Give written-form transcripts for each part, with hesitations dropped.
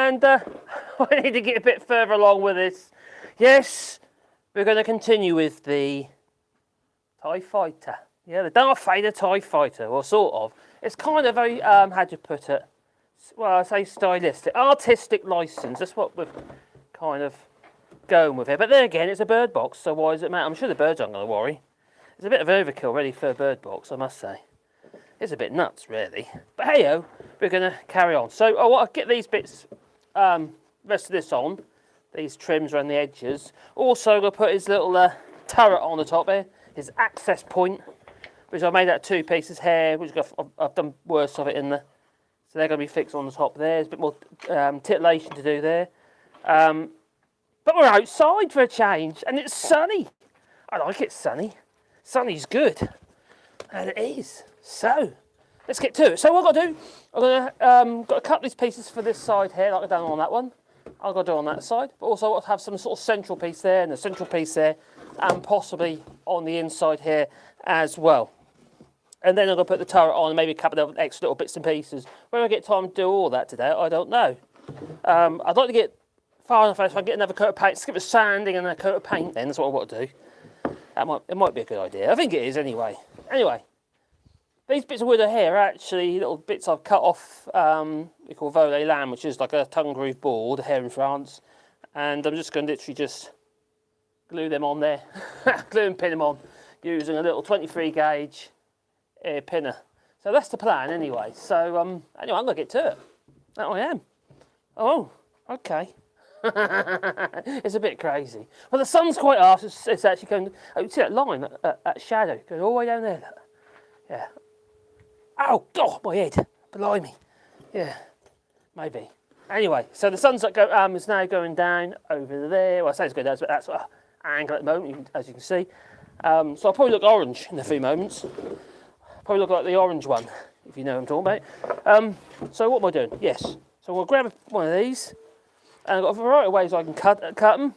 And I need to get a bit further along with this. Yes, we're going to continue with the TIE Fighter. Yeah, the Darth Vader TIE Fighter, or sort of. It's kind of a, how do you put it? Well, I say stylistic, artistic license. That's what we're kind of going with here. But then again, it's a bird box, so why does it matter? I'm sure the birds aren't going to worry. It's a bit of overkill, really, for a bird box, I must say. It's a bit nuts, really. But hey-ho, we're going to carry on. So I want to get these bits, rest of this on. These trims around the edges. Also, I'm going to put his little turret on the top here. His access point, which I made out of 2 pieces here, which I've done worse of it in there. So they're going to be fixed on the top there. There's a bit more titillation to do there. But we're outside for a change, and it's sunny. I like it sunny. Sunny's good. And it is. So, let's get to it. So what I've got to do, I'm going to cut these pieces for this side here, like I've done on that one. I've got to do on that side. But also I've got to have some sort of central piece there, and a central piece there, and possibly on the inside here as well. And then I'm going to put the turret on and maybe a couple of extra little bits and pieces. Whether I get time to do all that today, I don't know. I'd like to get far enough if I get another coat of paint, skip the sanding and a coat of paint then, that's what I want to do. It might be a good idea. I think it is anyway. Anyway, these bits of wood here are actually little bits I've cut off, we call volet lamb, which is like a tongue groove board here in France. And I'm just going to literally just glue them on there, glue and pin them on using a little 23 gauge air pinner. So that's the plan anyway. So anyway, I'm going to get to it. That I am. Oh, okay. It's a bit crazy. Well, the sun's quite harsh. It's actually going. Oh, you see that line, that shadow going all the way down there. Look. Yeah. Oh God, my head. Blimey. Yeah. Maybe. Anyway, so the sun's is now going down over there. Well, I say it's going down, but that's sort of angle at the moment, as you can see. So I'll probably look orange in a few moments. Probably look like the orange one, if you know what I'm talking about. So what am I doing? Yes. So we'll grab one of these. And I've got a variety of ways I can cut them.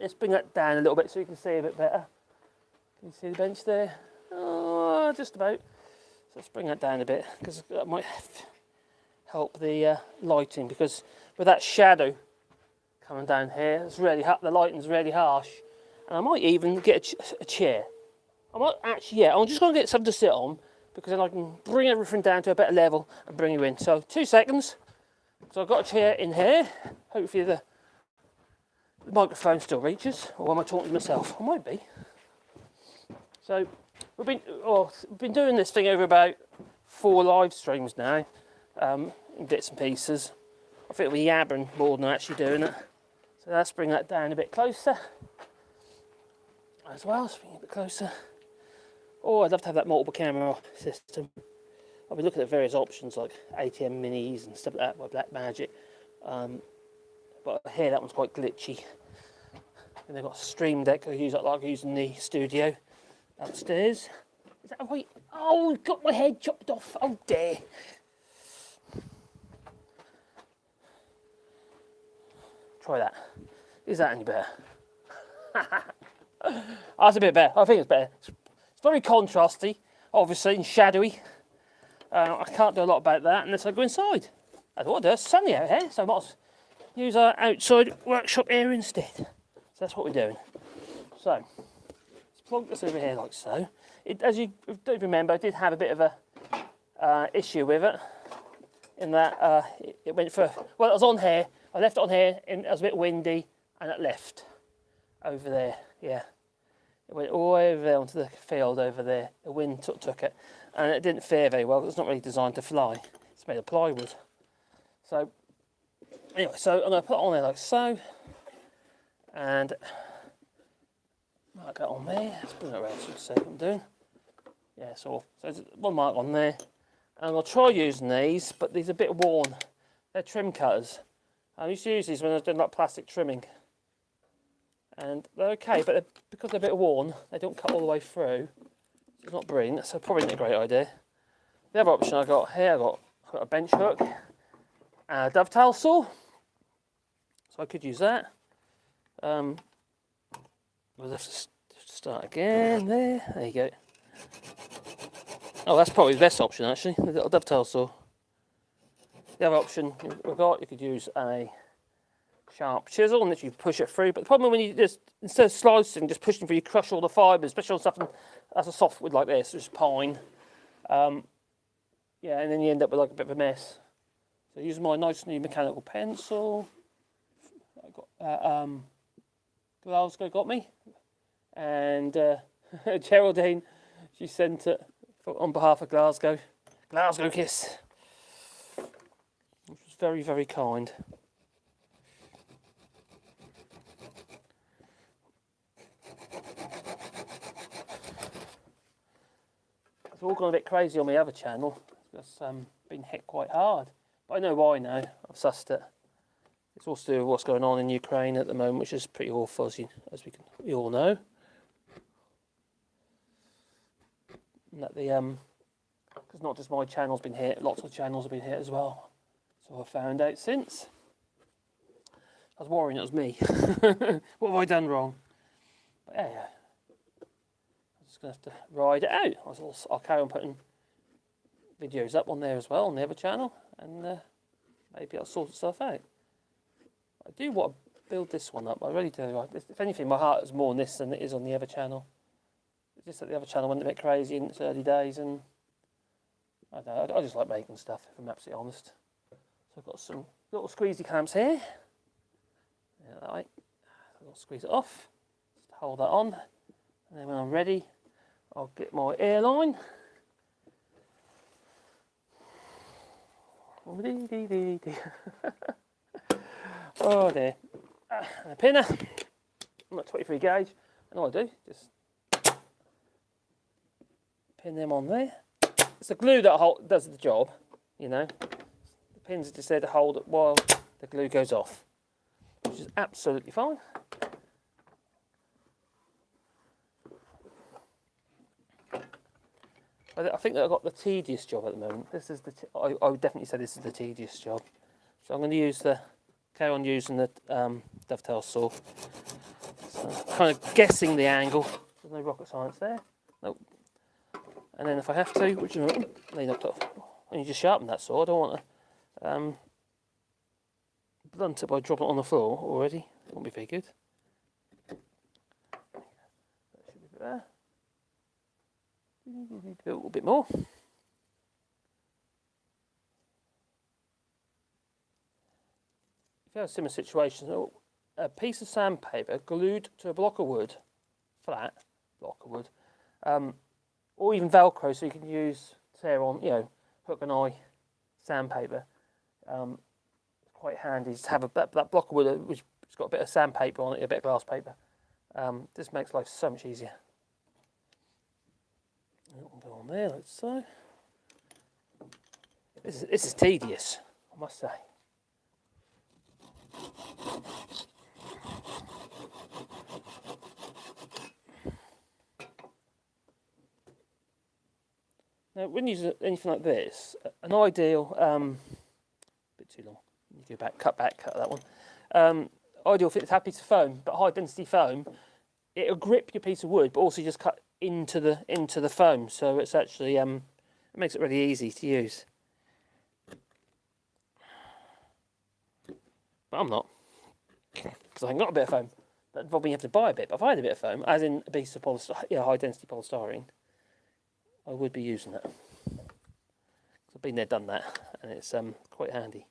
Let's bring that down a little bit so you can see a bit better. Can you see the bench there? Oh, just about. So let's bring that down a bit, because that might help the lighting, because with that shadow coming down here, it's really the lighting's really harsh. And I might even get a chair. I might actually, yeah, I'm just going to get something to sit on, because then I can bring everything down to a better level and bring you in. So 2 seconds. So I've got a chair in here. Hopefully the microphone still reaches. Or am I talking to myself? I might be. So we've been doing this thing over about 4 live streams now, in bits and pieces. I think we're yabbering more than actually doing it. So let's bring that down a bit closer. As well, let's bring it a bit closer. Oh, I'd love to have that multiple camera system. I'll be looking at various options like ATM minis and stuff like that by Blackmagic. But here that one's quite glitchy. And they've got a Stream Deck I use like using the studio upstairs. Is that right? Oh, got my head chopped off. Oh dear. Try that. Is that any better? That's a bit better. I think it's better. It's very contrasty, obviously, and shadowy. I can't do a lot about that unless I go inside. That's what I do. It's sunny out here, so I might use our outside workshop area instead. So that's what we're doing. So, let's plonk this over here like so. As you do remember, I did have a bit of a issue with it, in that it went for, well, it was on here. I left it on here, and it was a bit windy, and it left over there. Yeah, it went all the way over there onto the field over there. The wind took it. And it didn't fare very well. It's not really designed to fly. It's made of plywood. So, anyway, so I'm going to put it on there like so. And mark that on there. Let's bring it around so you can see what I'm doing. Yeah, so there's one mark on there. And I'll try using these, but these are a bit worn. They're trim cutters. I used to use these when I was doing like plastic trimming. And they're okay, but because they're a bit worn, they don't cut all the way through. It's not brilliant, so probably not a great idea. The other option I got here, I've got a bench hook and a dovetail saw. So I could use that. We'll have to start again there. There you go. Oh, that's probably the best option actually, the little dovetail saw. The other option we've got, you could use a sharp chisel and literally push it through. But the problem when you just, instead of slicing, just pushing through, you crush all the fibres, especially on something that's a softwood like this, just pine. Yeah, and then you end up with like a bit of a mess. So using my nice new mechanical pencil, I got Glasgow got me, and Geraldine, she sent it on behalf of Glasgow kiss, which was very, very kind. It's all gone a bit crazy on my other channel. It's been hit quite hard. But I know why now. I've sussed it. It's all to do with what's going on in Ukraine at the moment, which is pretty awful, as we all know. And that because not just my channel's been hit, lots of channels have been hit as well. So I found out since. I was worrying it was me. What have I done wrong? But yeah. I'm just going to have to ride it out. I'll carry on putting videos up on there as well, on the other channel, and maybe I'll sort stuff out. I do want to build this one up, I really do. If anything, my heart is more on this than it is on the other channel. It's just that the other channel went a bit crazy in its early days, and I don't know, I just like making stuff, if I'm absolutely honest. So I've got some little squeezy clamps here. Yeah, that way. I'll squeeze it off, just hold that on, and then when I'm ready, I'll get my airline. Oh dear. And a pinner. I'm at 23 gauge. And all I do, just pin them on there. It's the glue that does the job, you know. The pins are just there to hold it while the glue goes off, which is absolutely fine. I think that I've got the tedious job at the moment. This is I would definitely say this is the tedious job. So I'm going to carry on using the dovetail saw. So I'm kind of guessing the angle. There's no rocket science there. Nope. And then if I have to, which they knocked off, and you just sharpen that saw. I don't want to blunt it by dropping it on the floor already. It won't be very good. That should be there. A little bit more. If you have a similar situation, a piece of sandpaper glued to a block of wood, flat block of wood, or even Velcro, so you can use tear on, hook and eye sandpaper. It's quite handy to have that block of wood which has got a bit of sandpaper on it, a bit of glass paper. This makes life so much easier. A little bit on there, like so. This is tedious, I must say. Now, when you use anything like this, an ideal, bit too long. You go back, cut that one. Ideal fit, it's happy to foam, but high density foam, it'll grip your piece of wood, but also just cut into the foam, so it's actually it makes it really easy to use. But I'm not, because I haven't got a bit of foam. That'd probably have to buy a bit. But if I had a bit of foam, as in a piece of high density polystyrene, I would be using it. I've been there, done that, and it's quite handy.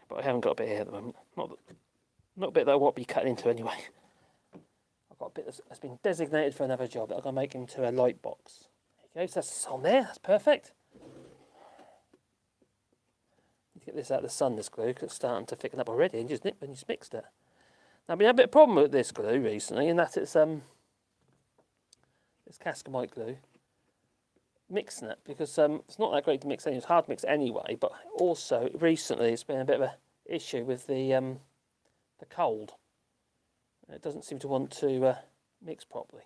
But I haven't got a bit here at the moment. Not a bit that I want to be cutting into anyway. I've got a bit that's been designated for another job that I'm going to make into a light box. There you go, so that's on there, that's perfect. Need to get this out of the sun, this glue, because it's starting to thicken up already, and just mixed it. Now, I've been having a bit of problem with this glue recently, and that it's Cascamite glue. Mixing it, because it's not that great to mix anyway, it's hard to mix anyway, but also recently it's been a bit of an issue with the cold. It doesn't seem to want to mix properly.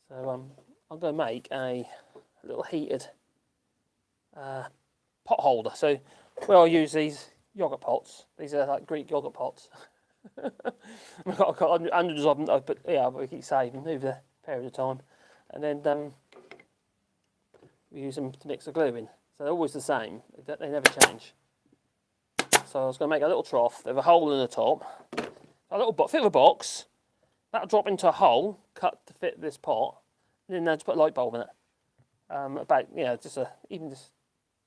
So I'm going to make a little heated pot holder. So where I use these yoghurt pots, these are like Greek yoghurt pots. I've got hundreds of them, but yeah, we keep saving over the period of time. And then we use them to mix the glue in. So they're always the same, they never change. So I was going to make a little trough with a hole in the top, a little fit of a box. That'll drop into a hole cut to fit this pot, and then just put a light bulb in it. About just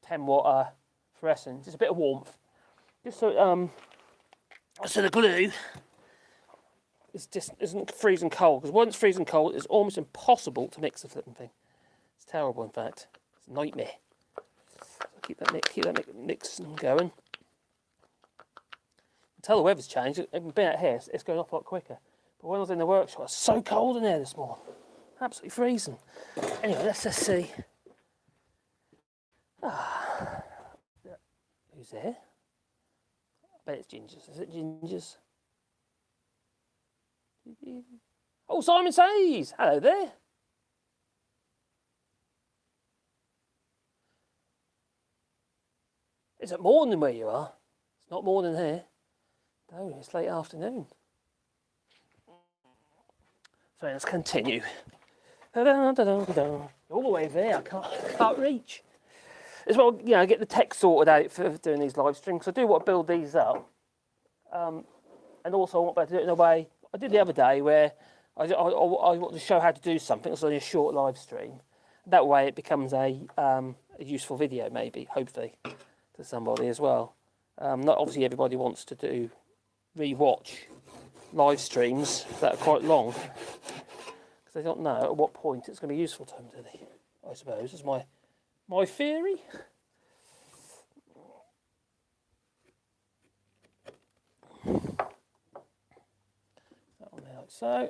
10 watt fluorescent, just a bit of warmth, just so the glue isn't freezing cold. Because once freezing cold, it's almost impossible to mix the flipping thing. It's terrible, in fact. It's a nightmare. So keep that mix going. Until the weather's changed, being out here, it's going off a lot quicker. But when I was in the workshop, it was so cold in there this morning. Absolutely freezing. Anyway, let's just see. Who's there? I bet it's Gingers. Is it Gingers? Oh, Simon Says! Hello there. Is it morning where you are? It's not morning here. No, it's late afternoon. So let's continue. All the way there, I can't reach. As well, get the tech sorted out for doing these live streams. I do want to build these up, and also I want to do it in a way I did the other day, where I want to show how to do something. It's only a short live stream. That way, it becomes a useful video, maybe, hopefully, to somebody as well. Not obviously everybody wants to re-watch live streams that are quite long, because they don't know at what point it's going to be useful to them, do they? I suppose is my theory. That one there, like so.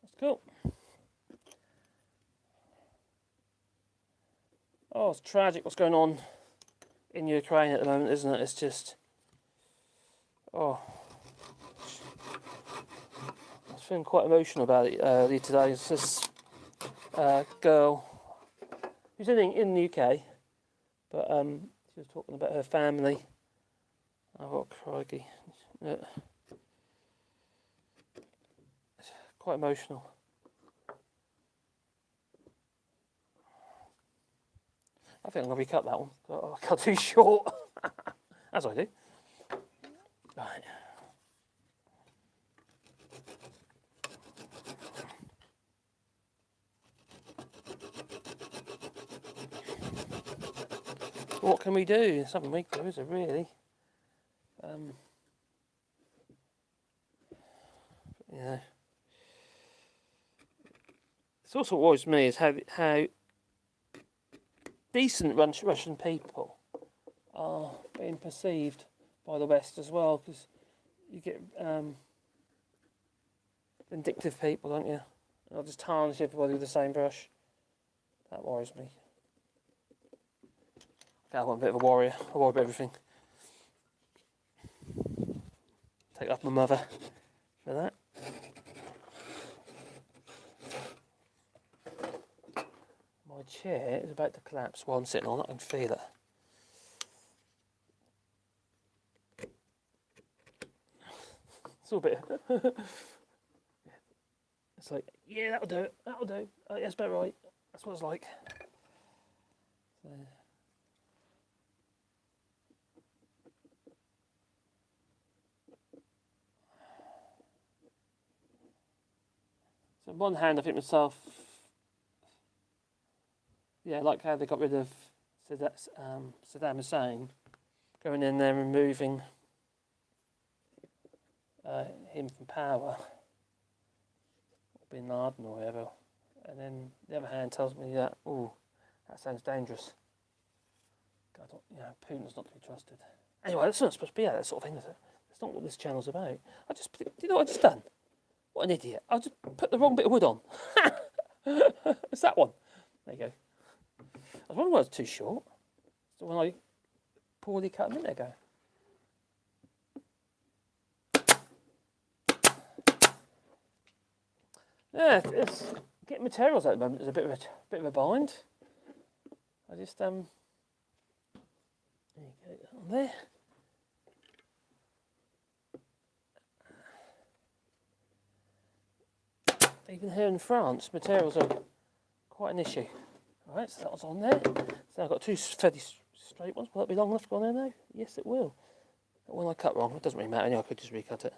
That's cool. Oh, it's tragic what's going on in Ukraine at the moment, isn't it? It's just, I was feeling quite emotional about it earlier today. It's this girl who's in the UK, but she was talking about her family. Oh, crikey. Yeah. Quite emotional. I think I'm going to recut that one. I cut too short, as I do. Right. What can we do? Something we can do, is it really? It's also what worries me is how decent Russian people are being perceived by the West as well, because you get vindictive people, don't you? They'll just tarnish everybody with the same brush. That worries me. I'm a bit of a warrior. I worry about everything. Take off my mother for that. My chair is about to collapse while I'm sitting on it. I can feel it. It's all a bit. It's like, yeah, that'll do. That'll do. That's about right. That's what it's like. So on one hand, I think myself, I like how they got rid of Saddam Hussein, going in there and removing him from power, or Bin Laden or whatever. And then the other hand tells me that, that sounds dangerous. Putin's not to be trusted. Anyway, that's not supposed to be that sort of thing, is it? That's not what this channel's about. Do you know what I just done? What an idiot. I just put the wrong bit of wood on. It's that one. There you go. I was wondering why it was too short. So when I poorly cut a minute ago. Yeah, it's getting materials at the moment is a bit of a bind. I just there you go, on there. Even here in France, materials are quite an issue. Alright, so that was on there. So I've got two fairly straight ones. Will that be long enough to go on there now? Yes, it will. I cut wrong? It doesn't really matter, anyway, I could just recut it.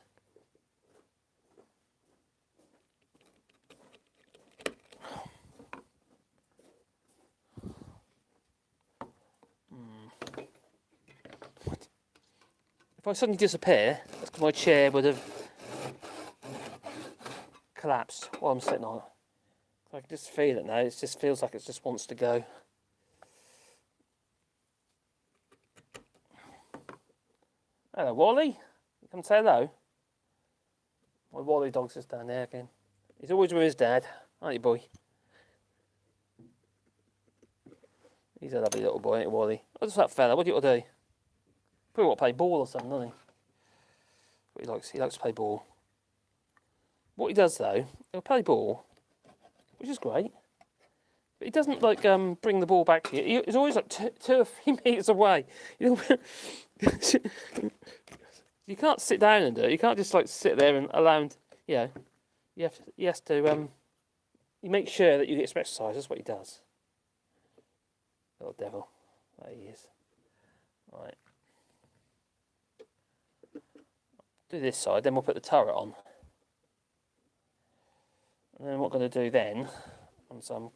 If I suddenly disappear, that's because my chair would have collapsed while I'm sitting on it. I can just feel it now. It just feels like it just wants to go. Hello, Wally. You come say hello. My Wally dog's just down there again. He's always with his dad, aren't you, boy? He's a lovely little boy, ain't he, Wally? What's that fella? What do you want to do? Probably want to play ball or something, doesn't he? What he likes to play ball. What he does though, he'll play ball, which is great. But he doesn't like bring the ball back to you. He's always like 2 or 3 meters away. You know, you can't sit down and do it. You can't just like sit there and allow him. You know, he has to. You make sure that you get some exercise. That's what he does. Little devil, that he is. Right. Do this side, then we'll put the turret on. And then what I'm going to do then, once I'm,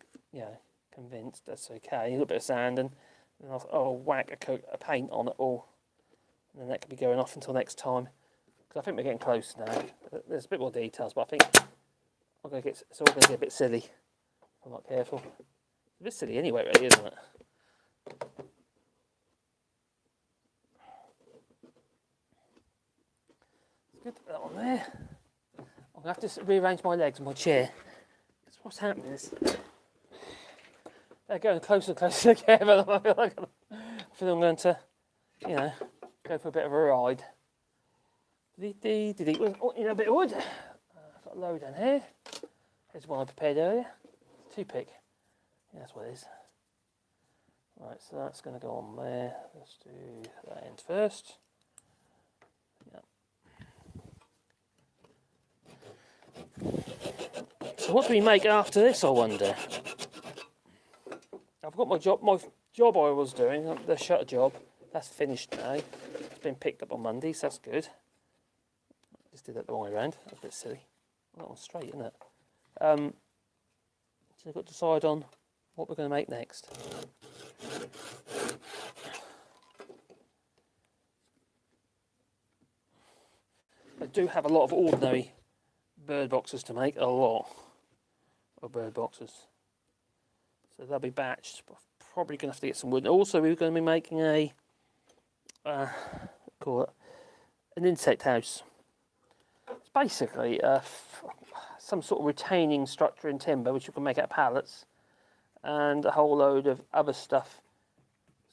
convinced that's okay, a little bit of sand and then I'll whack a coat of paint on it all. And then that could be going off until next time. Because I think we're getting close now. There's a bit more details, but I think it's all going to get a bit silly if I'm not careful. It's a bit silly anyway, really, isn't it? Good, put that on there. I'm going to have to rearrange my legs and my chair. Because what's happening is they're going closer and closer together. I feel I'm going to, go for a bit of a ride. A bit of wood. I've got a load down here. Here's one I prepared earlier. Toothpick. Yeah, that's what it is. Right, so that's going to go on there. Let's do that end first. So what do we make after this, I wonder? I've got my job I was doing, the shutter job. That's finished now. It's been picked up on Monday, so that's good. Just did that the wrong way around. That's a bit silly. That one's straight, isn't it? So we've got to decide on what we're going to make next. I do have a lot of ordinary bird boxes to make, a lot of bird boxes. So they'll be batched. Probably going to have to get some wood. Also, we're going to be making an insect house. It's basically some sort of retaining structure in timber, which you can make out of pallets, and a whole load of other stuff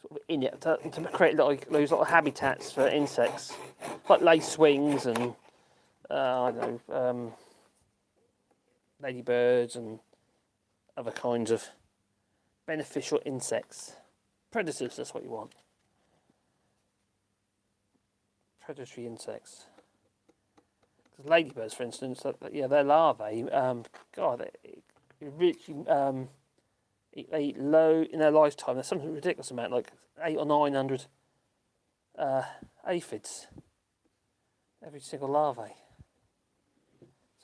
sort of in it to create those little habitats for insects, like lace wings and ladybirds and other kinds of beneficial insects. Predators, that's what you want. Predatory insects. Because ladybirds, for instance, their larvae, they eat low in their lifetime. There's something ridiculous amount, like 800 or 900 aphids. Every single larvae.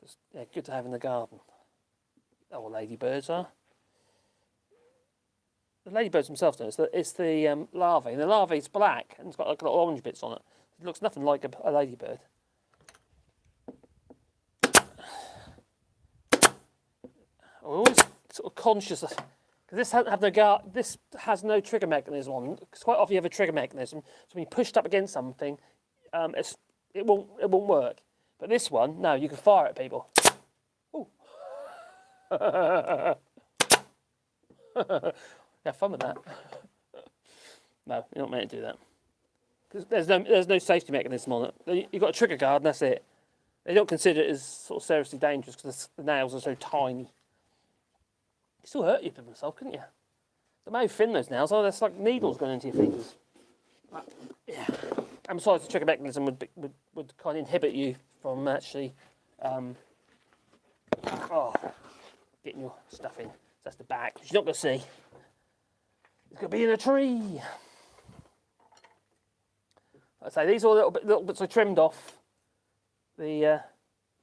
So it's good to have in the garden. All ladybirds are. The ladybirds themselves don't. It's the larvae. And the larvae is black and it's got like little orange bits on it. It looks nothing like a ladybird. I'm always sort of conscious of, because this has no trigger mechanism on. Because quite often you have a trigger mechanism, so when you push it up against something, it won't work. But this one, no, you can fire at people. Ooh. Have fun with that. No, you're not meant to do that. Because there's no safety mechanism on it. You've got a trigger guard and that's it. They don't consider it as sort of seriously dangerous because the nails are so tiny. You still hurt you yourself, couldn't you? The way thin those nails are, there's like needles going into your fingers. Yeah. And besides, the trigger mechanism would kind of inhibit you from actually getting your stuff in. So that's the back, which you're not going to see. It's going to be in a tree. I say these are little bits I trimmed off the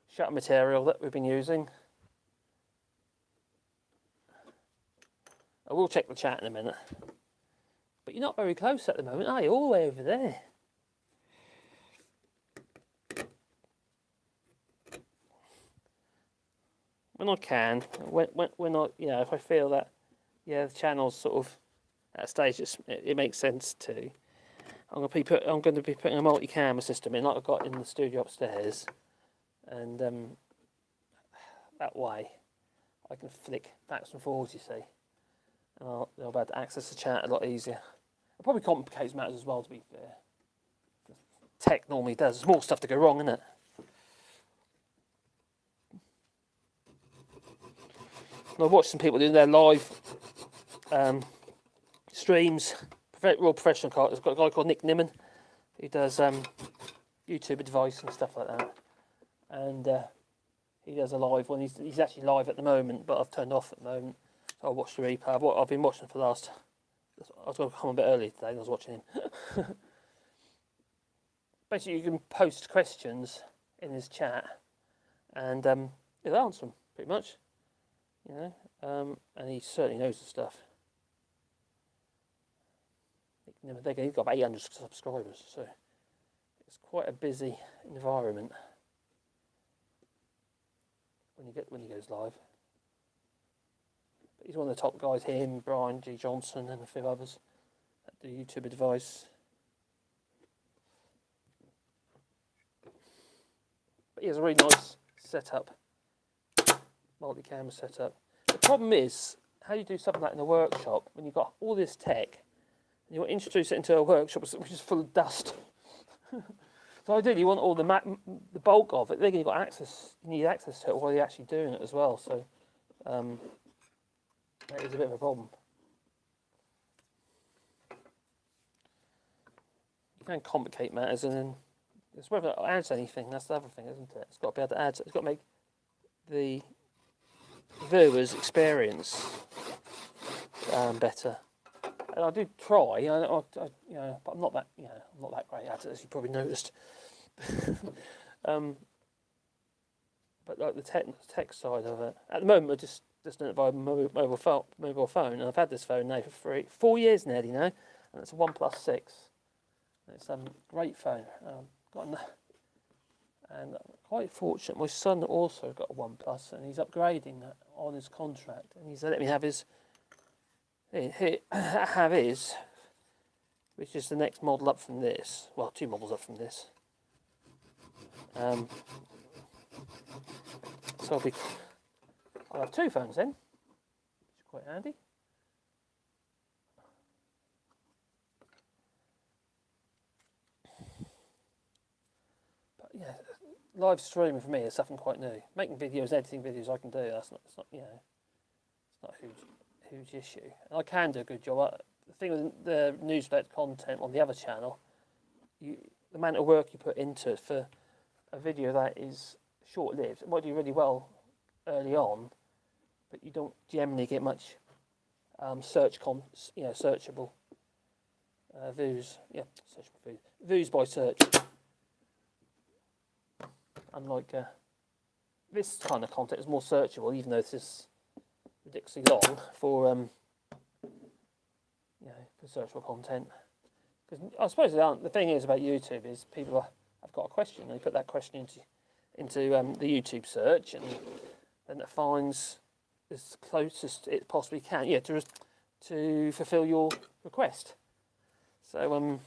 shutter material that we've been using. I will check the chat in a minute. But you're not very close at the moment, are you? All the way over there. When I can, when I, you know, if I feel that, yeah, the channel's sort of at a stage it makes sense to, I'm going to be putting a multi-camera system in, like I've got in the studio upstairs, and that way I can flick backwards and forwards, you see, and I'll be able to access the chat a lot easier. It probably complicates matters as well, to be fair. Tech normally does. There's more stuff to go wrong, isn't it? And I've watched some people doing their live streams. Real professional card. There's got a guy called Nick Nimmin who does YouTube advice and stuff like that. And he does a live one. He's actually live at the moment, but I've turned off at the moment. So I'll watch the replay. I've been watching for the last... I was going to come a bit early today and I was watching him. Basically, you can post questions in his chat and he'll answer them, pretty much. You know, and he certainly knows the stuff. He's got about 800 subscribers, so it's quite a busy environment when he goes live. But he's one of the top guys. Him, Brian G. Johnson, and a few others that do YouTube advice. But he has a really nice setup, multi-camera setup. The problem is, how do you do something like in a workshop when you've got all this tech? You want to introduce it into a workshop which is full of dust. So ideally, you want all the bulk of it. Then you've got access. You need access to it while you're actually doing it as well. So that is a bit of a problem. You can complicate matters, and then it's whether it adds anything. That's the other thing, isn't it? It's got to be able to add. It's got to make the viewer's experience better. And I do try, you know, but I'm not that, I'm not that great at it, as you probably noticed. But like the tech side of it, at the moment we're just doing it via mobile phone, and I've had this phone now for 4 years nearly now, and it's a OnePlus 6. It's a great phone. And I'm quite fortunate. My son also got a OnePlus, and he's upgrading on his contract, and he's let me have his. Have his, which is the next model up from this. Well, 2 models up from this. So I'll have 2 phones then, which is quite handy. But yeah, live streaming for me is something quite new. Making videos, editing videos, I can do. It's not a huge issue. And I can do a good job. The thing with the newsletter content on the other channel, the amount of work you put into it for a video that is short-lived, it might do really well early on, but you don't generally get much searchable views. Yeah, searchable views. Views by search. Unlike this kind of content is more searchable, even though this is ridiculously long for for searchable content. Because I suppose the thing is about YouTube is people have got a question, they put that question into the YouTube search, and then it finds as closest it possibly can, to fulfil your request. So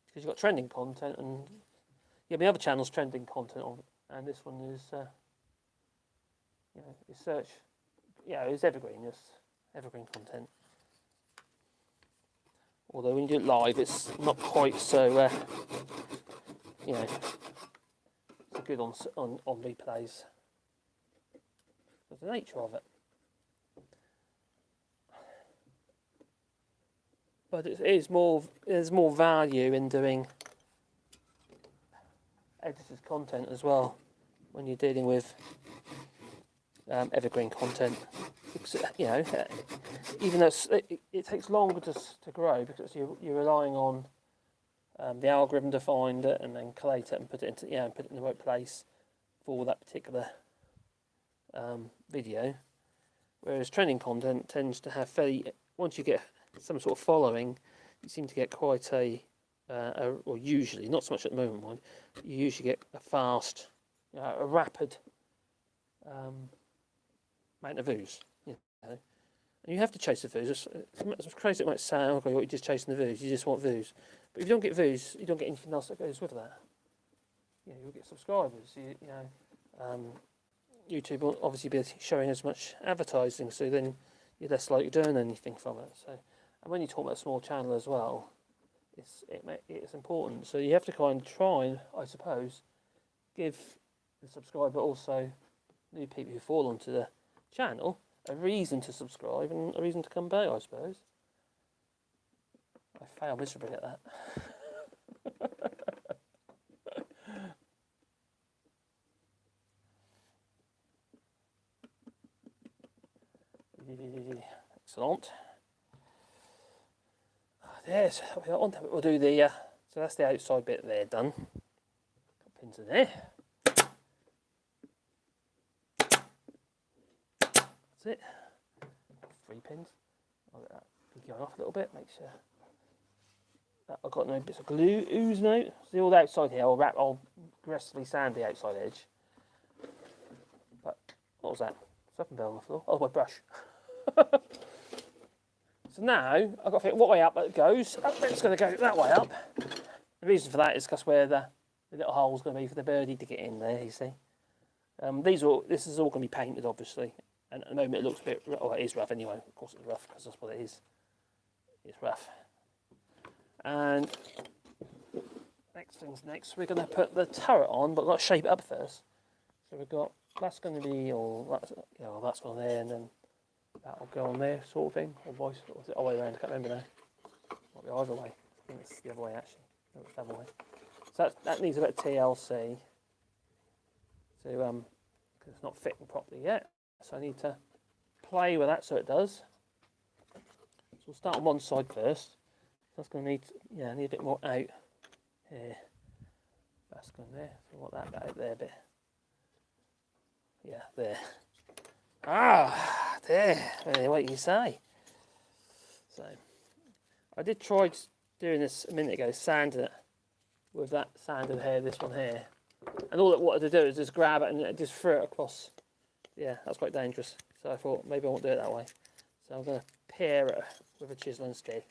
because you've got trending content, and the other channel's trending content on, and this one is is search, it's evergreen, just evergreen content. Although when you do it live, it's not quite so, so good on replays. That's the nature of it. But there's more value in doing edited content as well when you're dealing with evergreen content. Because, even though it takes longer to grow, because you're relying on the algorithm to find it and then collate it and put it into put it in the right place for that particular video. Whereas trending content tends to have once you get some sort of following, you seem to get quite or usually, not so much at the moment, mind, you usually get a fast, a rapid amount of views. And you have to chase the views. As crazy as it might sound, okay, you're just chasing the views, you just want views. But if you don't get views, you don't get anything else that goes with that. You'll get subscribers. YouTube will obviously be showing as much advertising, so then you're less likely to earn anything from it. So, and when you talk about a small channel as well, it's important. So you have to kind of try, I suppose, give the subscriber, also new people who fall onto the channel, a reason to subscribe and a reason to come back, I suppose. I fail miserably at that. Excellent. There's, we'll do the, so that's the outside bit there done. Got pins in there. That's it. 3 pins. I'll get that going off a little bit, make sure that I've got no bits of glue oozing out. See all the outside here, I'll aggressively sand the outside edge. But, what was that? Something fell on the floor. Oh, my brush. So now, I've got to think what way up it goes. It's going to go that way up. The reason for that is because where the little hole's going to be for the birdie to get in there, you see. This is all going to be painted, obviously. And at the moment it looks a bit, it is rough anyway. Of course it's rough, because that's what it is. It's rough. And next thing's next. We're going to put the turret on, but we've got to shape it up first. So we've got, that's going to be, that's on there, and then that'll go on there, sort of thing. Or vice, or is it all the way around? I can't remember now. Might be either way. I think it's the other way actually. No, it's the other way. So that needs a bit of TLC. So because it's not fitting properly yet. So I need to play with that so it does. So we'll start on one side first. That's going to need, I need a bit more out here. That's going there. So I want that out there a bit. Yeah, there. Ah, there. What you say? So I did try doing this a minute ago, sanding it with that sanded hair, this one here. And all it wanted to do is just grab it and just throw it across. Yeah, that's quite dangerous. So I thought maybe I won't do it that way. So I'm going to pair it with a chisel instead.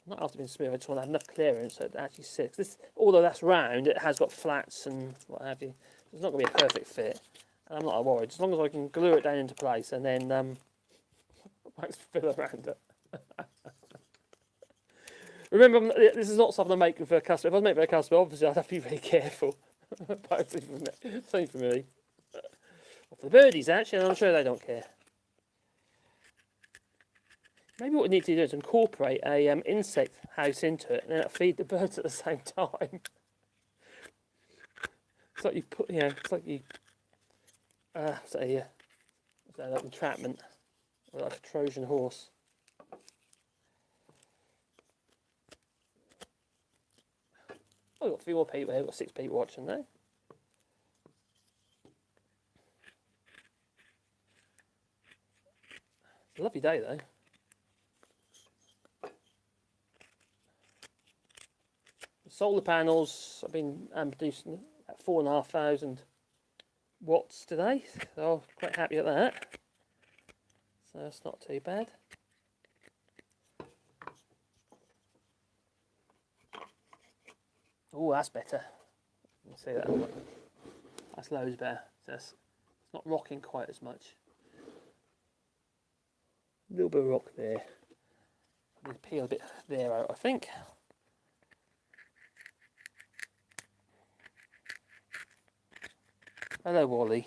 Not after being smooth, I just want to have enough clearance so it actually sits. This, although that's round, it has got flats and what have you. It's not going to be a perfect fit. And I'm not worried. As long as I can glue it down into place and then wax fill around it. Remember, this is not something I'm making for a customer. If I was making for a customer, obviously I'd have to be very careful. Same for me. Well, for the birdies, actually, and I'm sure they don't care. Maybe what we need to do is incorporate a insect house into it, and then feed the birds at the same time. It's like you put, it's like you, like entrapment, or like a Trojan horse. Oh, we've got a few more people here. We've got 6 people watching now. It's a lovely day though. The solar panels, I've been producing at 4,500 watts today, so I'm quite happy at that. So that's not too bad. Oh, that's better. You can see that. That's loads better. So it's not rocking quite as much. A little bit of rock there. I need to peel a bit there out, I think. Hello, Wally.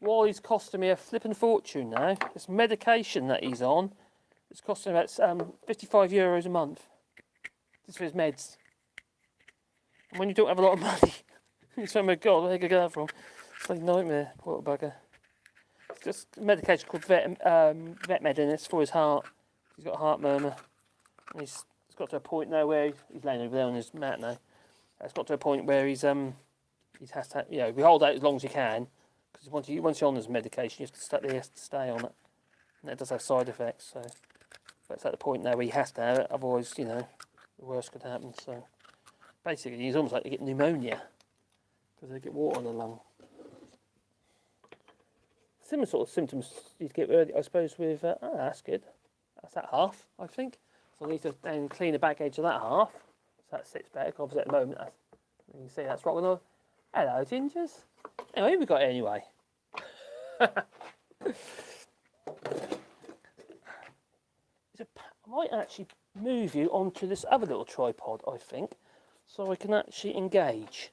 Wally's costing me a flipping fortune now. This medication that he's on, it's costing about €55 a month. Just for his meds. And when you don't have a lot of money, you say, oh my God, where did I get that from? It's like a nightmare, poor little bugger. got this medication called Vetmed in this for his heart. He's got a heart murmur. And he's got to a point now where he's laying over there on his mat now. It's got to a point where he has to, we hold out as long as you can, because once you're on this medication, he has to stay on it, and it does have side effects. So, but it's at the point now where he has to have it, otherwise, the worst could happen. So, basically, he's almost like to get pneumonia because they get water in the lung. Similar sort of symptoms you'd get, I suppose, with. That's good. That's that half, I think. So I need to then clean the back edge of that half, so that sits better. Obviously, at the moment, you can see that's rocking on. Hello, gingers. Anyway, we got it anyway. I might actually move you onto this other little tripod, I think, so I can actually engage.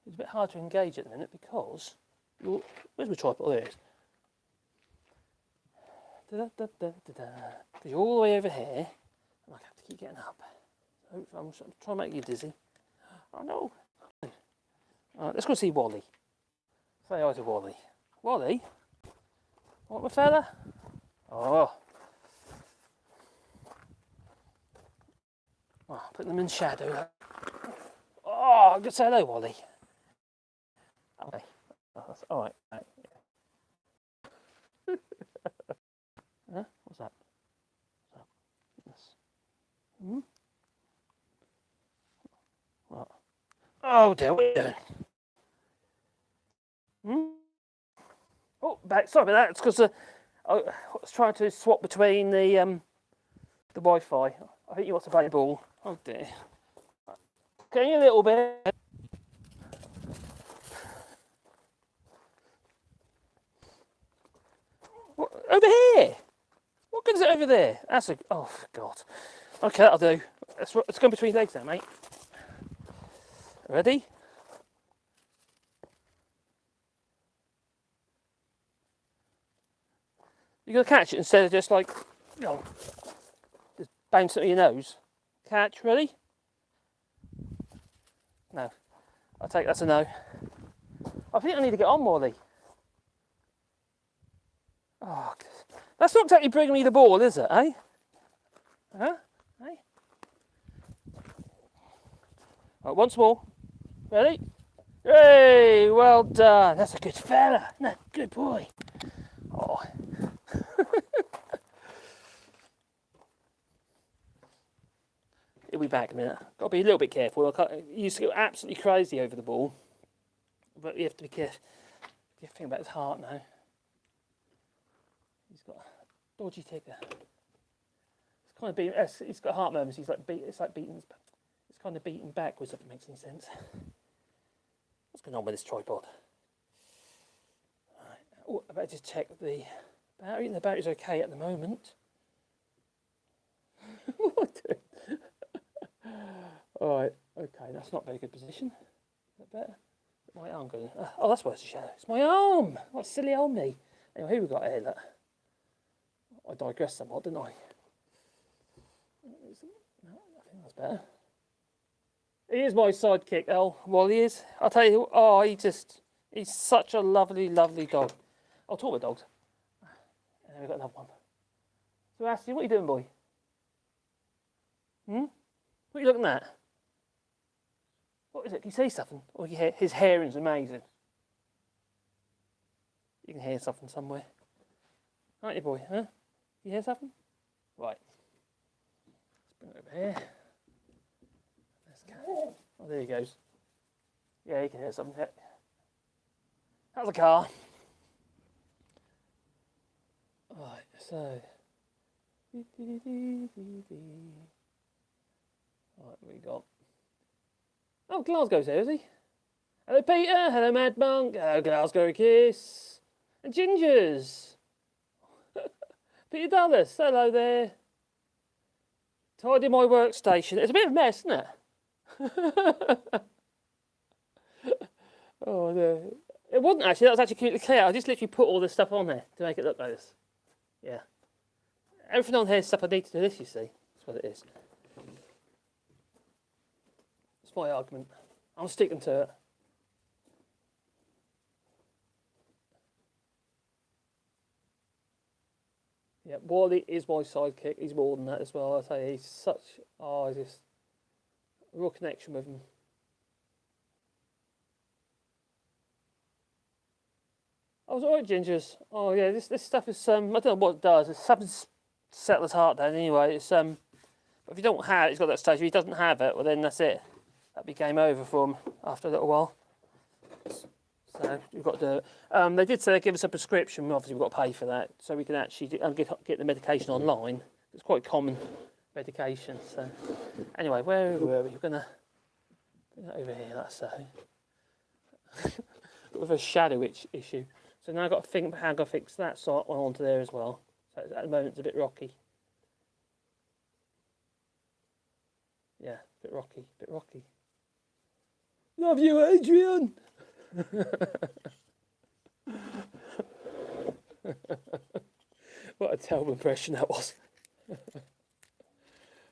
It's a bit hard to engage at the minute because where's my tripod? There it is. Because you're all the way over here, and I have to keep getting up. So I'm trying to make you dizzy. Oh no. Alright, let's go see Wally. Say hi to Wally. Wally? What, my fella? Oh. Put them in shadow. Oh, just say hello, Wally. Okay. Oh, that's alright. Huh? What's that? Yes. Hmm? What? Oh dear, what are you doing? Hmm? Oh, back. Sorry about that. It's because I was trying to swap between the Wi-Fi. I think you want to play ball. Oh dear. Can you a little bit? What, over here? What good is it over there? That's a. Oh God. Okay, that'll do. Let's go between legs now, mate. Ready? You're going to catch it instead of just like, just bounce it on your nose. Catch, ready? No. I'll take that's a no. I think I need to get on, Wally. Oh, that's not exactly bringing me the ball, is it, eh? Huh? Eh? Right, once more. Ready? Hey, well done. That's a good fella. No, good boy. Oh. He'll be back in a minute. Got to be a little bit careful. He used to go absolutely crazy over the ball, but you have to be careful. You have to think about his heart now. He's got a dodgy ticker. It's kind of beating. He's got heart murmurs. He's like it's like beating. It's kind of beating backwards. If it makes any sense. What's going on with this tripod? Right. Oh, I better just check the battery. The battery's okay at the moment. What am I doing? Alright, okay, that's not a very good position. Is that better? My arm going. Oh, that's why it's a shadow. It's my arm! What silly old me. Anyway, who we got here? Look. I digressed somewhat, didn't I? No, I think that's better. He is my sidekick, Wally is. I'll tell you, he's such a lovely, lovely dog. I'll talk with dogs. And then we've got another one. So, Ashley, what are you doing, boy? What are you looking at? What is it? Can you see something? Or you hear his hearing's amazing. You can hear something somewhere. Aren't you, boy? Huh? You hear something? Right. Let's bring it over here. Oh, there he goes. Yeah, you can hear something. That's a car. Right, so. Right, we got. Oh, Glasgow's here, is he? Hello, Peter. Hello, Mad Monk. Hello, Glasgow Kiss. And Gingers. Peter Dallas. Hello there. Tidy my workstation. It's a bit of a mess, isn't it? Oh, no. It wasn't actually. That was actually cutely clear. I just literally put all this stuff on there to make it look like this. Yeah. Everything on here is stuff I need to do this, you see. That's what it is. It's my argument. I'm sticking to it. Yeah, Wally is my sidekick. He's more than that as well. I say he's such. Oh, just a real connection with him. I was alright, Gingers. Oh yeah, this stuff is I don't know what it does. It's something to settle his heart down anyway. It's But if you don't have it, he's got that stage. If he doesn't have it, well then that's it. That'd be game over for him after a little while. So we've got to do it. They did say they'd give us a prescription. Obviously, we've got to pay for that, so we can actually get the medication online. It's quite common medication. So anyway, where were we? We're gonna over here. That's so. With a shadow issue. So now I've got to think about how I'm going to fix that side onto there as well. So at the moment it's a bit rocky. Yeah, a bit rocky. Love you, Adrian! What a terrible impression that was. Well,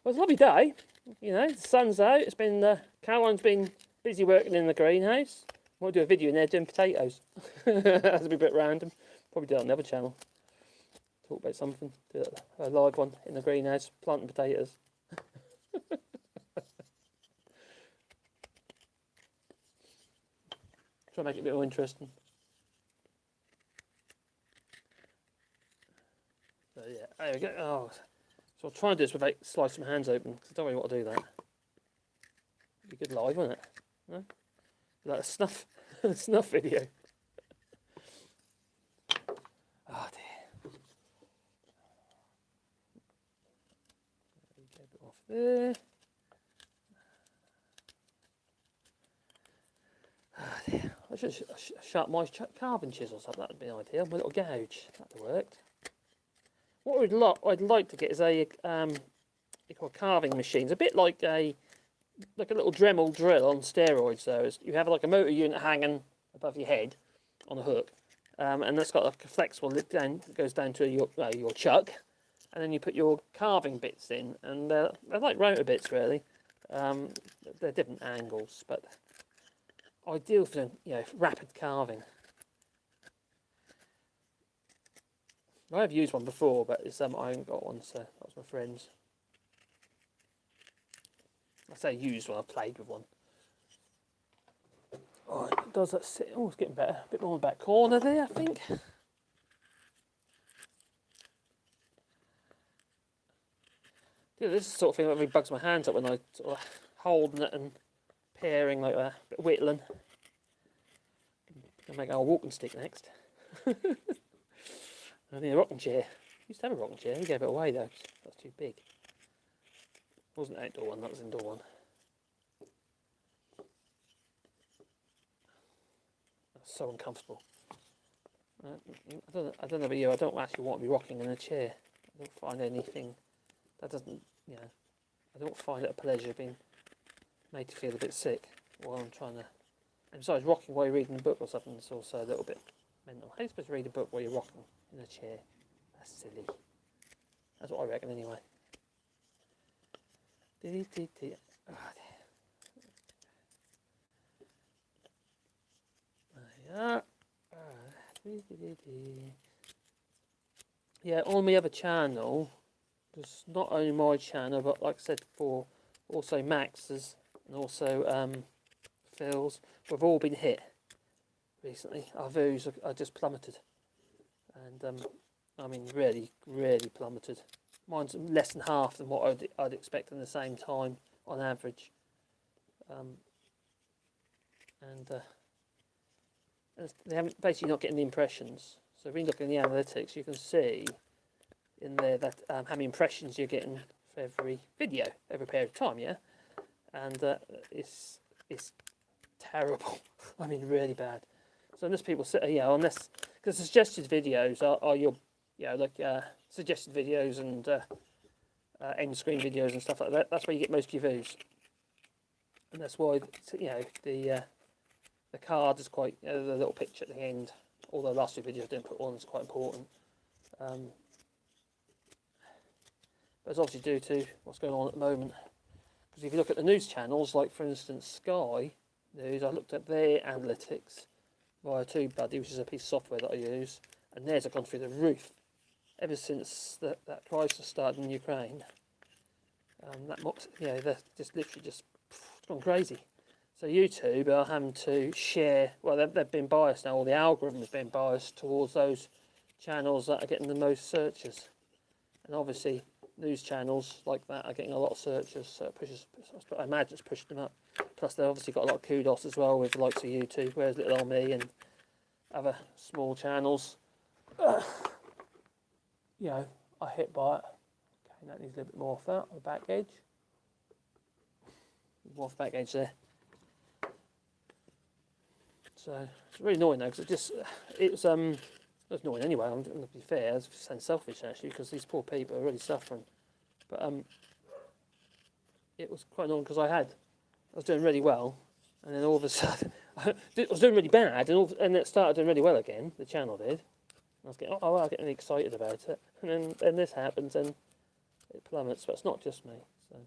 it's a lovely day. You know, the sun's out. It's been, Caroline's been busy working in the greenhouse. Might do a video in there doing potatoes. That's a bit random. Probably do it on the other channel. Talk about something. Do a live one in the greenhouse, planting potatoes. Try and make it a bit more interesting. So yeah, there we go. Oh, so I'll try and do this without slicing my hands open, because I don't really want to do that. It'd be good live, wouldn't it? No? Like a snuff, snuff video. Oh dear. Get a bit off there. Oh dear. I should sharpen my carving chisels up. That would be an idea. My little gouge. That would have worked. What I'd like to get is a carving machine. It's a bit like a little Dremel drill on steroids. Though you have like a motor unit hanging above your head on a hook, and that's got like a flexible lip down that goes down to your chuck, and then you put your carving bits in, and they're like rotor bits really. They're different angles, but ideal for rapid carving. I have used one before, but it's I haven't got one, so that was my friend's. I say used one, I played with one. Oh, it does that sit? Oh, it's getting better. A bit more in the back corner there, I think. Yeah, this is the sort of thing that really bugs my hands up when I sort of holding it and pairing like that. A bit whittling. I'll make our walking stick next. I need a rocking chair. Used to have a rocking chair. We gave it away though. That's too big. It wasn't an outdoor one. That was an indoor one. That's so uncomfortable. I don't know about you. I don't actually want to be rocking in a chair. I don't find anything that doesn't. I don't find it a pleasure being made to feel a bit sick while I'm trying to. And besides, rocking while you're reading a book or something is also a little bit mental. How are you supposed to read a book while you're rocking in a chair? That's silly. That's what I reckon anyway. Yeah, on my other channel, there's not only my channel, but like I said before, also Max's and also Phil's. We've all been hit recently. Our views are just plummeted, and I mean really plummeted. Mine's less than half than what I'd expect in the same time on average, and they haven't basically not getting the impressions. So if you look in the analytics, you can see in there that how many impressions you're getting for every video, every period of time, yeah, and it's terrible. I mean, really bad. So unless people say, unless because suggested videos are your, suggested videos and end screen videos and stuff like that. That's where you get most of your views, and that's why the card is quite the little picture at the end. Although the last two videos I didn't put on, is quite important. But it's obviously due to what's going on at the moment. Because if you look at the news channels, like for instance Sky News, I looked at their analytics via TubeBuddy, which is a piece of software that I use, and theirs have gone through the roof. ever since that crisis started in Ukraine. They're just literally just gone crazy. So YouTube are having to share. Well, they've been biased now. All the algorithm has been biased towards those channels that are getting the most searches, and obviously news channels like that are getting a lot of searches. So it pushes. I imagine it's pushed them up. Plus, they've obviously got a lot of kudos as well with the likes of YouTube, whereas little old me and other small channels, are hit by it. Okay, that needs a little bit more off that on the back edge. More off the back edge there. So it's really annoying though, because it's annoying anyway. I'm going to be fair, it's sound selfish actually, because these poor people are really suffering. But it was quite annoying because I was doing really well, and then all of a sudden I was doing really bad, and it started doing really well again. The channel did. And I was getting I get really excited about it, and then this happens and it plummets. But it's not just me. So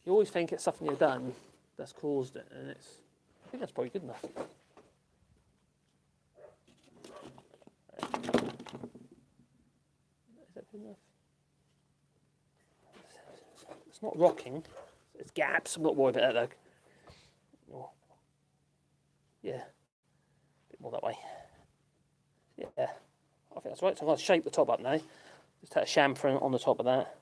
you always think it's something you've done that's caused it, and I think that's probably good enough. Is that good enough? It's not rocking. It's gaps. I'm not worried about that though. Oh. Yeah. A bit more that way. Yeah. I think that's right. So I'm going to shape the top up now. Just take a chamfer on the top of that.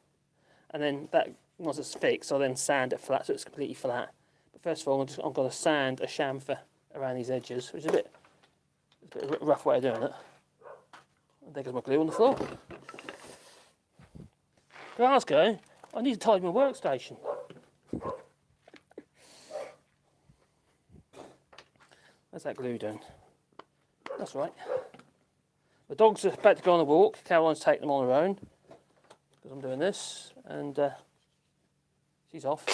And then that, once it's fixed, I'll then sand it flat so it's completely flat. But first of all, I'm going to sand a chamfer around these edges, which is a bit of a rough way of doing it. And there goes my glue on the floor. Glasgow, I need to tidy my workstation. Where's that glue doing? That's right. The dogs are about to go on a walk. Caroline's taking them on her own because I'm doing this, and she's off.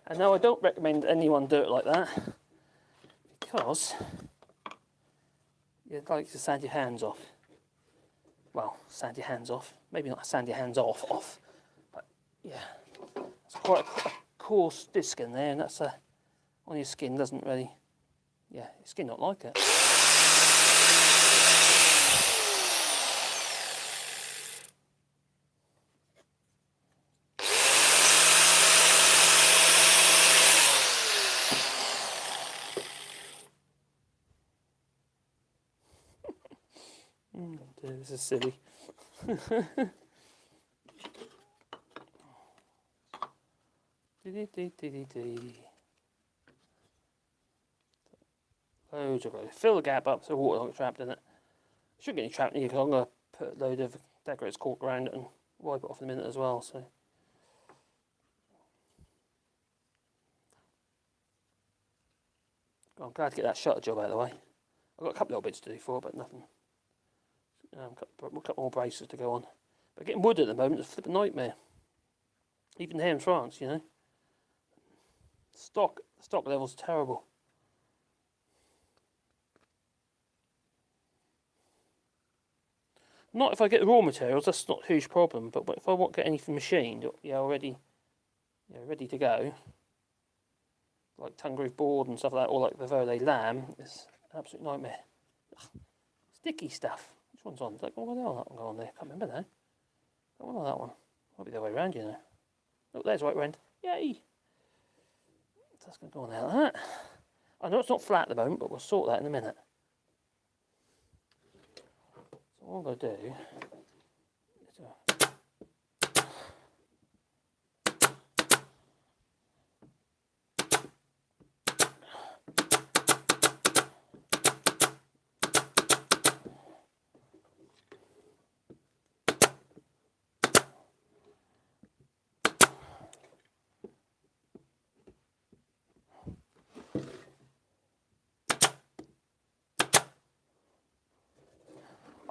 And now I don't recommend anyone do it like that because you'd like to sand your hands off. Well, sand your hands off. Maybe not sand your hands off. But yeah, it's quite a coarse disc in there, and that's on your skin doesn't really. Yeah, your skin don't like it. This is silly. Loads of road. Fill the gap up so water don't get trapped in it. Shouldn't get any trapped in here because I'm going to put a load of decorator's cork around it and wipe it off in a minute as well. So. I'm glad to get that shutter job out of the way. I've got a couple little bits to do for it, but nothing. A couple more braces to go on. But getting wood at the moment is a flipping nightmare. Even here in France, you know. Stock level's terrible. Not if I get the raw materials, that's not a huge problem. But if I want to get anything machined, ready to go, like Tungroove board and stuff like that, or like the Verde lamb, it's an absolute nightmare. Ugh. Sticky stuff. Which one's on? Like, oh, that one go on there. Can't remember now. That one or that one? Might be the other way around, you know. Oh, there's the right round. Yay! So that's going to go on there like that. I know it's not flat at the moment, but we'll sort that in a minute. So what I'm going to do is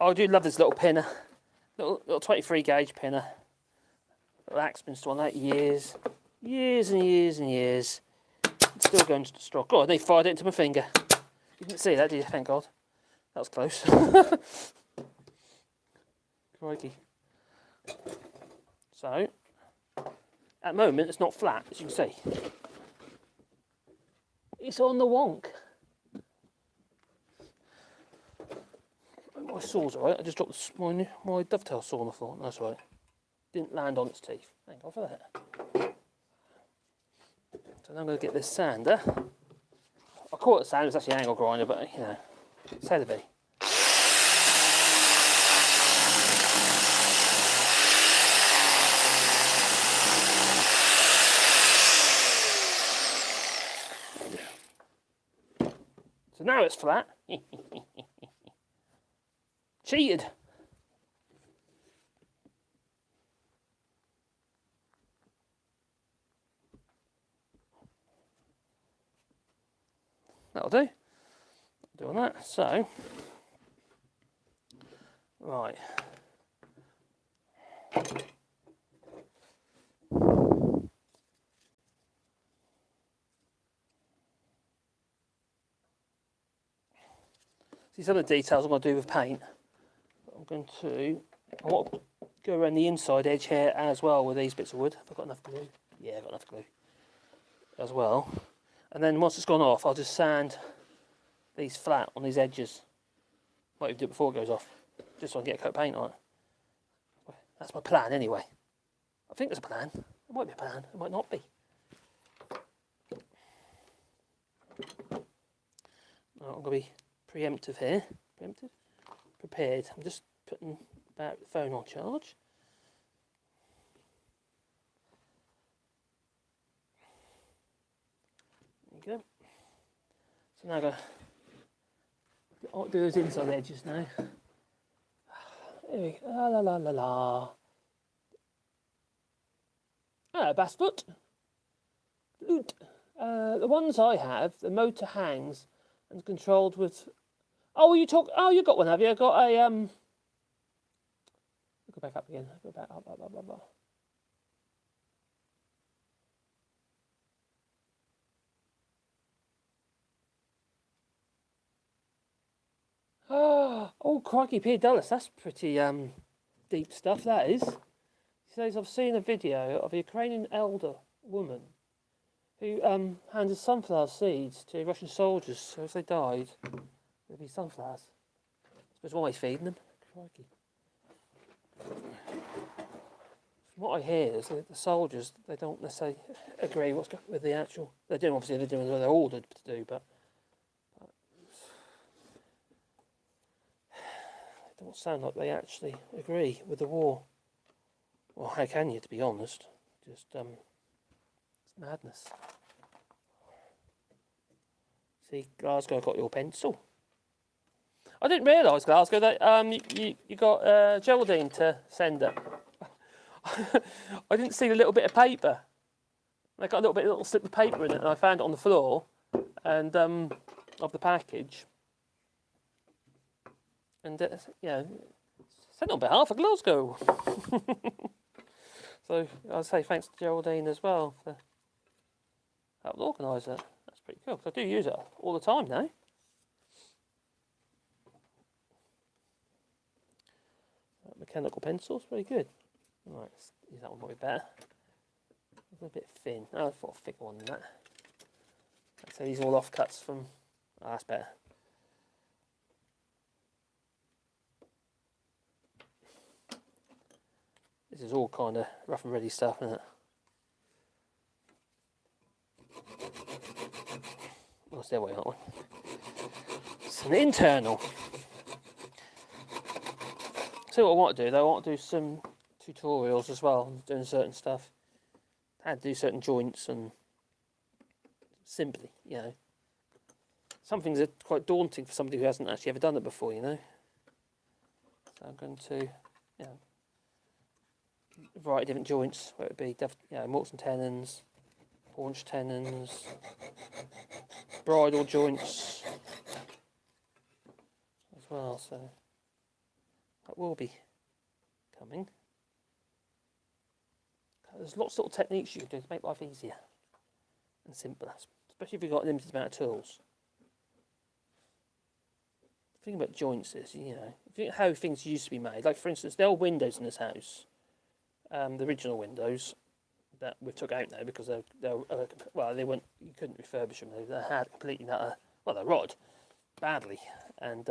I do love this little pinner, little 23 gauge pinner. Little Axeman's one that years and years and years. It's still going strong. God, they fired it into my finger. You didn't see that, did you? Thank God. That was close. Crikey. So, at the moment, it's not flat, as you can see. It's on the wonk. My saw's alright. I just dropped my dovetail saw on the floor. That's right. Didn't land on its teeth. Thank God for that. So now I'm going to get this sander. I call it a sander, it's actually an angle grinder, but you know, it's how to be. So now it's flat. Cheated. That'll do. Doing that. So, right. See some of the details I'm going to do with paint. I want to go around the inside edge here as well with these bits of wood. Have I got enough glue? Yeah, I've got enough glue as well. And then once it's gone off, I'll just sand these flat on these edges. Might even do it before it goes off, just so I can get a coat of paint on it. That's my plan anyway. I think there's a plan. There might be a plan, it might not be. I'm going to be preemptive here. Preemptive? Prepared. I'm just putting the phone on charge. There you go. So now I'm going to do those inside edges now. There we go. La la la la la. Ah, bass foot. Loot. The ones I have, the motor hangs and controlled with. Oh, you got one, have you? I got a Go back up again. Go back up. Oh, crikey, Pierre Dulles. That's pretty deep stuff. That is. He says I've seen a video of a Ukrainian elder woman who handed sunflower seeds to Russian soldiers, so if they died, there'd be sunflowers. I suppose one way feeding them. Crikey. From what I hear is that the soldiers, they don't necessarily agree with the actual. They're doing obviously they're doing what they're ordered to do, but it don't sound like they actually agree with the war. Well, how can you, to be honest? Just it's madness. See, Glasgow got your pencil. I didn't realise, Glasgow, that you got Geraldine to send it. I didn't see the little bit of paper. They got a little slip of paper in it, and I found it on the floor, and of the package. And sent on behalf of Glasgow. So I'll say thanks to Geraldine as well for helping organise it. That's pretty cool, because I do use it all the time now. Mechanical pencils, very good. Right, let's use that one might be better. It's a bit thin. Oh, I thought a thicker one than that. So these are all offcuts from. Oh, that's better. This is all kind of rough and ready stuff, isn't it? What's their way, that one? It's an internal. See what I want to do though, I want to do some tutorials as well, doing certain stuff. How to do certain joints and simply, Some things are quite daunting for somebody who hasn't actually ever done it before, So I'm going to, a variety of different joints, where it would be, mortise and tenons, haunch tenons, bridle joints as well, so. That will be coming. There's lots of little techniques you can do to make life easier and simpler, especially if you've got a limited amount of tools. The thing about joints is, you know, if you think how things used to be made, like for instance, the old windows in this house, the original windows that we took out now because they weren't, you couldn't refurbish them. They had completely they're rotted badly, and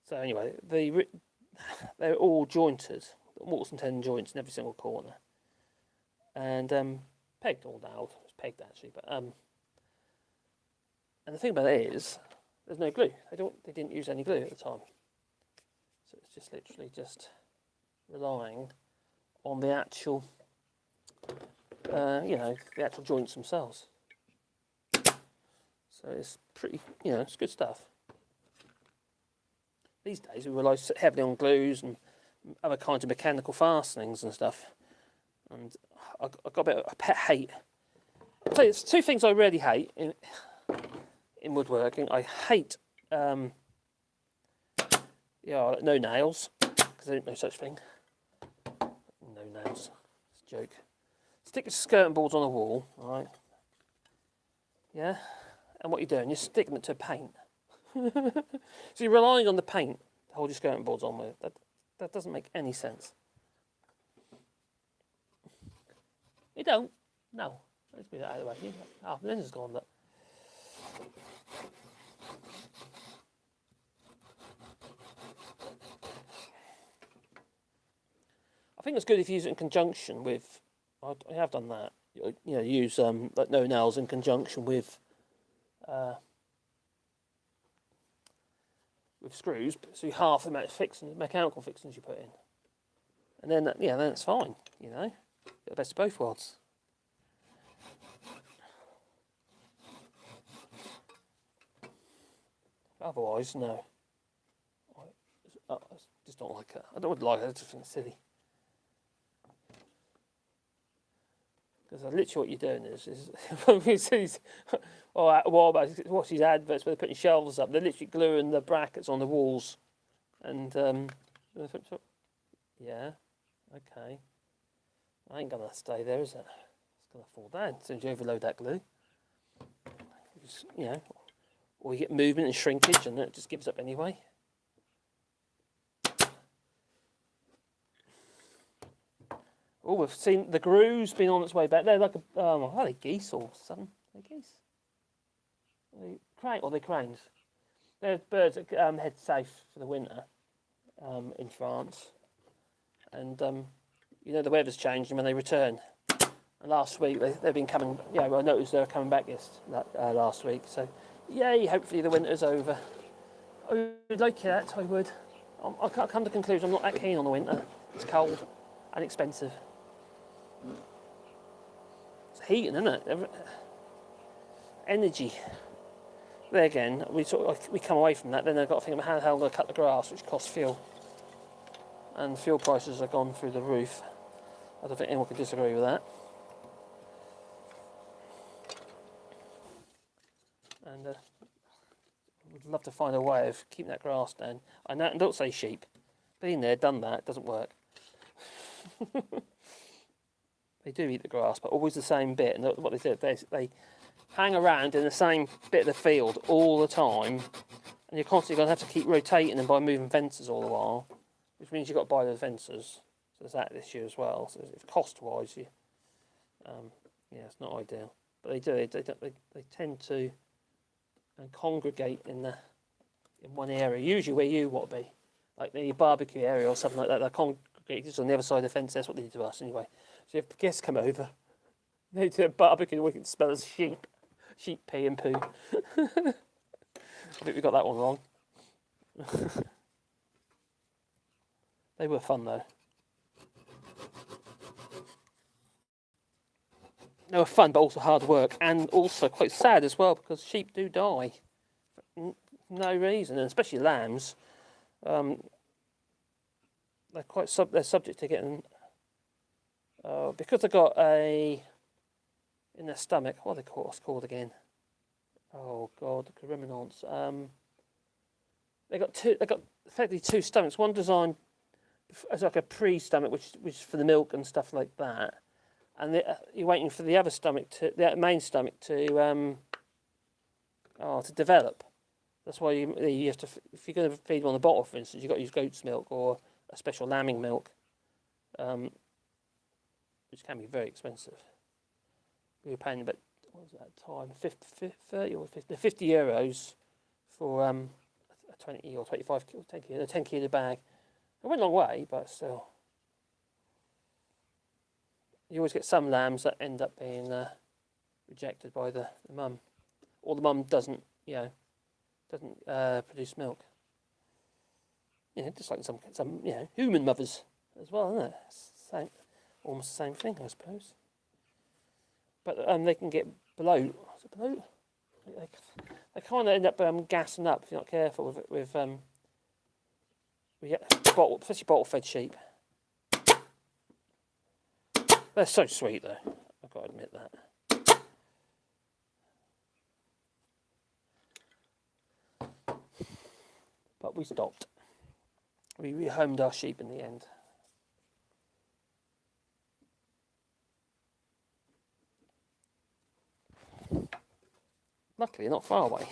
so anyway, they're all jointed, mortise and tenon joints in every single corner, and pegged all nailed. It was pegged actually, but and the thing about it is, there's no glue. They didn't use any glue at the time, so it's just literally just relying on the actual, the actual joints themselves. So it's pretty, it's good stuff. These days we rely heavily on glues and other kinds of mechanical fastenings and stuff. And I've got a bit of a pet hate. I'll tell you, there's two things I really hate in woodworking. I hate, no nails, because there ain't no such thing. No nails. It's a joke. Stick your skirting boards on a wall, right? Yeah? And what you're doing, you're sticking it to paint. So you're relying on the paint to hold your skirting boards on with. That doesn't make any sense. You don't? No. Let's move that out of the way. Oh, the lender's gone, look. I think it's good if you use it in conjunction with, I have done that, use like no nails in conjunction with screws, so you half the amount of mechanical fixings you put in. And then, then it's fine, Get the best of both worlds. Otherwise, no. I just don't like it. I don't like it, I just think it's silly. Because literally what you're doing is watch these adverts where they're putting shelves up. They're literally gluing the brackets on the walls. And, yeah, okay. I ain't going to stay there, is it? It's going to fall down as soon as you overload that glue. Just, or you get movement and shrinkage and it just gives up anyway. Oh, we've seen the groove's been on its way back. They're like are they geese or something? Are they geese? They're cranes. They're birds that head south for the winter in France. And, the weather's changed when they return. And last week they've been coming, I noticed they were coming back last week. So, yay, hopefully the winter's over. I would like that, I would. I can't come to the conclusion I'm not that keen on the winter. It's cold and expensive. It's heating, isn't it? Energy. There again, we come away from that. Then I've got to think about how the hell I'm going to cut the grass, which costs fuel. And fuel prices have gone through the roof. I don't think anyone could disagree with that. And would love to find a way of keeping that grass down. I know, don't say sheep. Been there, done that. It doesn't work. They do eat the grass, but always the same bit. And what they do, they hang around in the same bit of the field all the time, and you're constantly going to have to keep rotating them by moving fences all the while, which means you've got to buy the fences. So there's that issue as well. So if cost-wise, it's not ideal. But they do. They tend to congregate in one area, usually where you want to be, like the barbecue area or something like that. They're congregated on the other side of the fence. That's what they do to us anyway. So if guests come over, they do a barbecue, we can smell as sheep pee and poo. I think we got that one wrong. They were fun though. They were fun, but also hard work, and also quite sad as well because sheep do die for no reason, and especially lambs. They're they're subject to getting because they've got in their stomach. What's called again? Oh God, the ruminants. They got effectively two stomachs. One designed as like a pre-stomach, which is for the milk and stuff like that, and you're waiting for the other stomach the main stomach to develop. That's why you have to, if you're going to feed them on a bottle, for instance, you've got to use goat's milk or a special lambing milk, which can be very expensive. We were paying about, what was that time, 30 or 50 euros for a 20 or 25 kilo, 10 kilo bag. It went a long way, but still. You always get some lambs that end up being rejected by the mum, or the mum doesn't produce milk. Just like some human mothers as well, isn't it? Almost the same thing, I suppose. But they can get bloat. Is it bloat? They kind of end up gassing up if you're not careful with especially bottle-fed sheep. They're so sweet, though. I've got to admit that. But we stopped. We rehomed our sheep in the end. Luckily, not far away.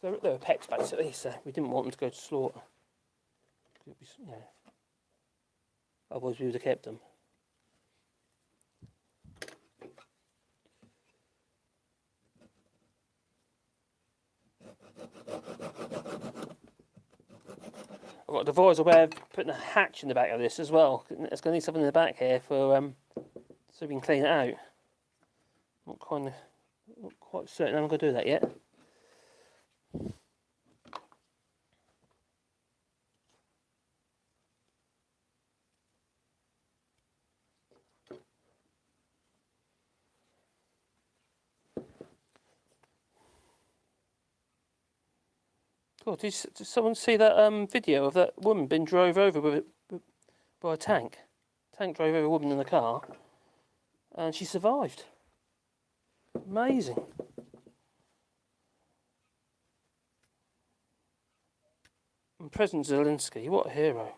They were pets, basically, so we didn't want them to go to slaughter. Otherwise we would have kept them. I've got to devise a way of putting a hatch in the back of this as well. It's going to need something in the back here for so we can clean it out. Not quite certain I'm going to do that yet. Oh, did someone see that video of that woman being drove over by a tank? Tank drove over a woman in the car, and she survived. Amazing. And President Zelensky, what a hero.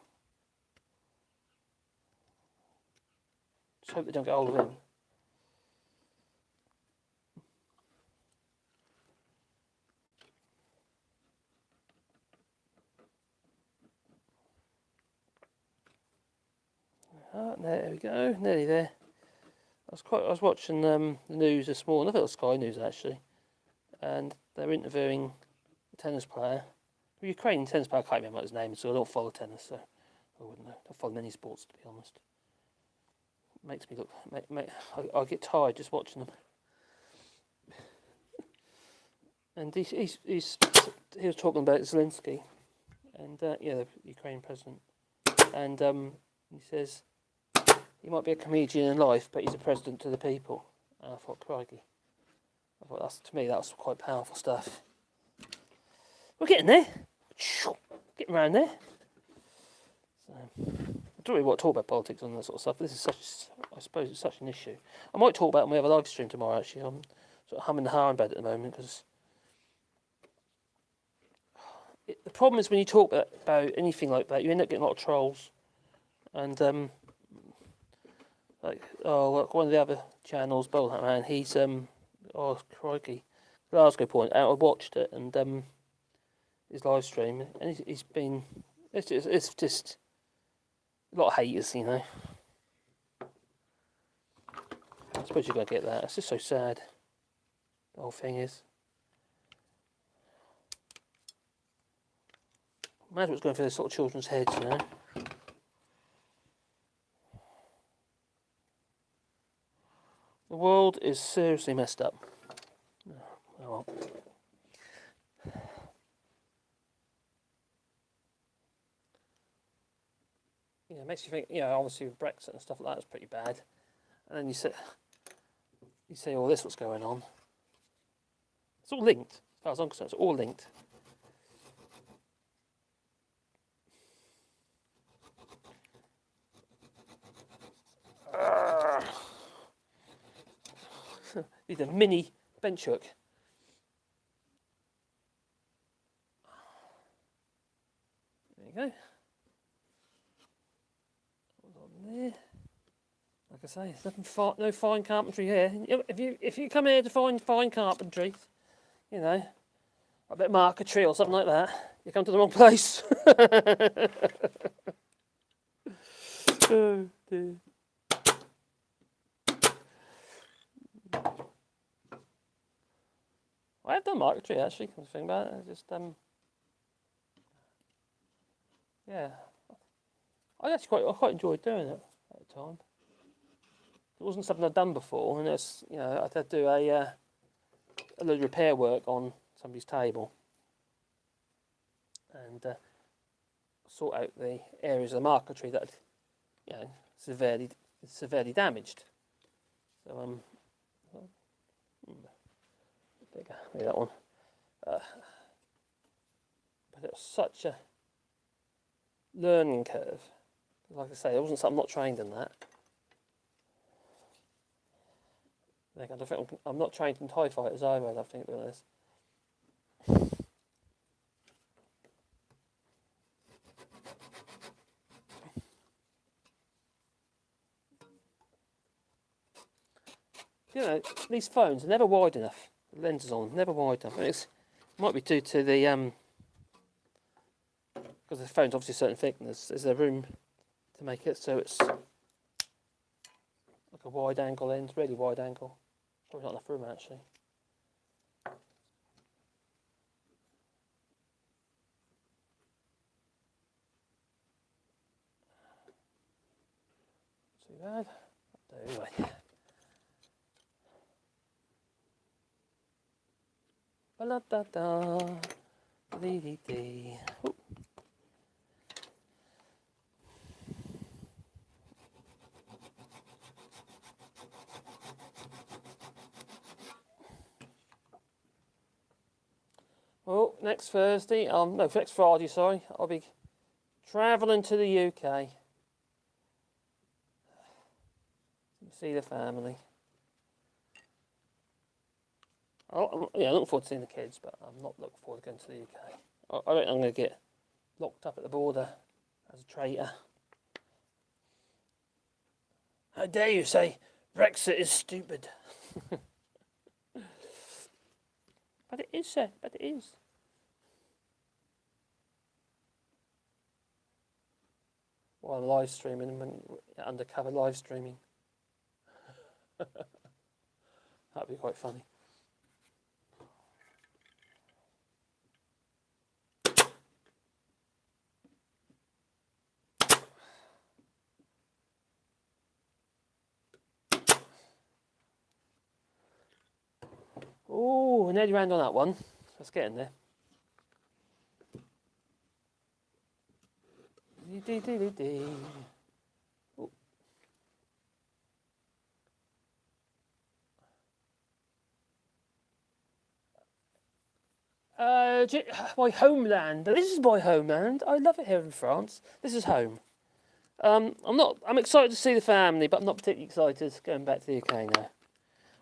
Just hope they don't get hold of him. There we go, nearly there. I was watching the news this morning. I think it was Sky News actually, and they're interviewing a tennis player, a Ukrainian tennis player. I can't remember his name, so I don't follow tennis, so I wouldn't know. I don't follow many sports, to be honest. It makes me look. I get tired just watching them. And he was talking about Zelensky, and the Ukrainian president, and he says he might be a comedian in life, but he's a president to the people. And I thought, crikey. To me, that was quite powerful stuff. We're getting there. Getting around there. So, I don't really want to talk about politics and that sort of stuff. This is I suppose it's such an issue. I might talk about it on my other live stream tomorrow, actually. I'm sort of humming the harm bed at the moment, because the problem is when you talk about anything like that, you end up getting a lot of trolls. And look, one of the other channels, Bowler Man, he's crikey, Glasgow Point. I watched it and his live stream, and he's been. It's just a lot of haters, you know. I suppose you're gonna get that. It's just so sad. The whole thing is. Imagine what's going through this sort of children's heads, you know. The world is seriously messed up. Oh well. It makes you think, obviously with Brexit and stuff like that, it's pretty bad. And then you say all this, what's going on. It's all linked, as far as I'm concerned, it's all linked. Need a mini bench hook. There you go. What's on there? Like I say, there's nothing no fine carpentry here. If you come here to find fine carpentry, you know, a bit of marquetry or something like that, you come to the wrong place. Oh dear. I have done marquetry actually. Come to think about it, I just yeah, I actually quite enjoyed doing it at the time. It wasn't something I'd done before, and it's, you know, I had to do a little repair work on somebody's table and sort out the areas of the marquetry that had, you know, severely damaged. So bigger, maybe that one. But it was such a learning curve. Like I say, it wasn't something I'm not trained in that. I'm not trained in TIE fighters either, I don't think, doing this. You know, these phones are never wide enough. The lenses on, never wide enough. And it might be due to the because the phone's obviously a certain thickness. There's a room to make it so it's like a wide angle lens, really wide angle. Probably not enough room actually. Too bad. Anyway. Ba da da, dee dee dee. Well, next Thursday, no, next Friday, sorry, I'll be travelling to the UK. See the family. Yeah, I'm looking forward to seeing the kids, but I'm not looking forward to going to the UK. I reckon I'm going to get locked up at the border as a traitor. How dare you say Brexit is stupid? But it is, sir, but it is. While I'm live streaming, undercover live streaming. That'd be quite funny. Oh, nearly round on that one. Let's get in there. My homeland. This is my homeland. I love it here in France. This is home. I'm excited to see the family, but I'm not particularly excited going back to the UK now.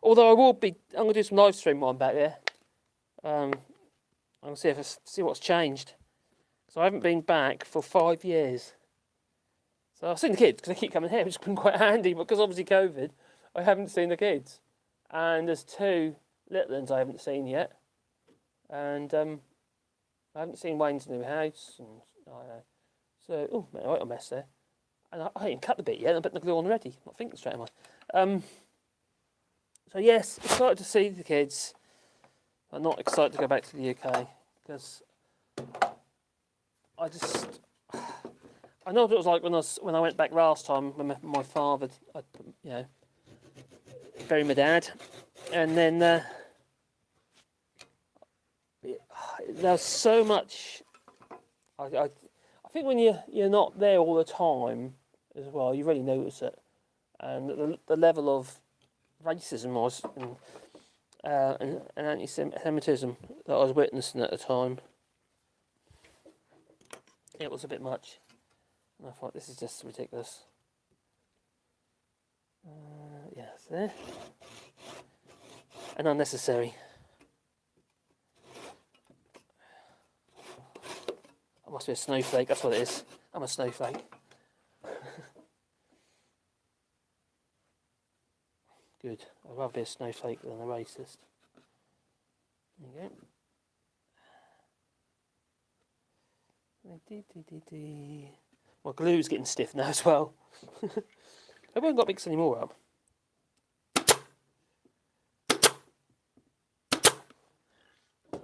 Although I'm going to do some live stream while I'm back there. I'm going to see what's changed. So I haven't been back for 5 years. So I've seen the kids because they keep coming here, which has been quite handy. Because obviously COVID, I haven't seen the kids, and there's 2 little ones I haven't seen yet, and I haven't seen Wayne's new house, and so right a mess there, and I ain't cut the bit yet. I'm putting the glue on already. I'm not thinking straight, am I? So yes, excited to see the kids. I'm not excited to go back to the UK because I know what it was like when I went back last time when my father, buried my dad, and then there's so much. I think when you're not there all the time as well, you really notice it, and the level of racism and anti-Semitism that I was witnessing at the time, it was a bit much. And I thought, this is just ridiculous. Yes, there. And unnecessary. must be a snowflake, that's what it is. I'm a snowflake. Good. I'd rather be a snowflake than a racist. There you go. My glue's getting stiff now as well. I haven't got to mix any more up.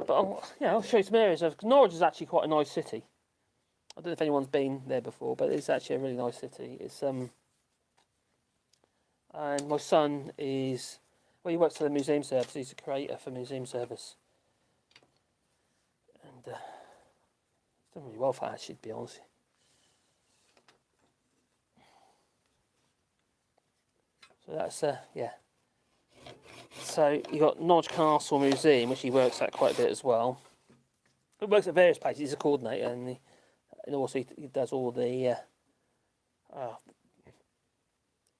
But I'll show you some areas of. Norwich is actually quite a nice city. I don't know if anyone's been there before, but it's actually a really nice city. It's and my son is, well, he works for the museum service. He's a curator for museum service, and he's done really well for that, actually, to be honest. So that's yeah. So you got Norwich Castle Museum, which he works at quite a bit as well. He works at various places. He's a coordinator, and also he does all the.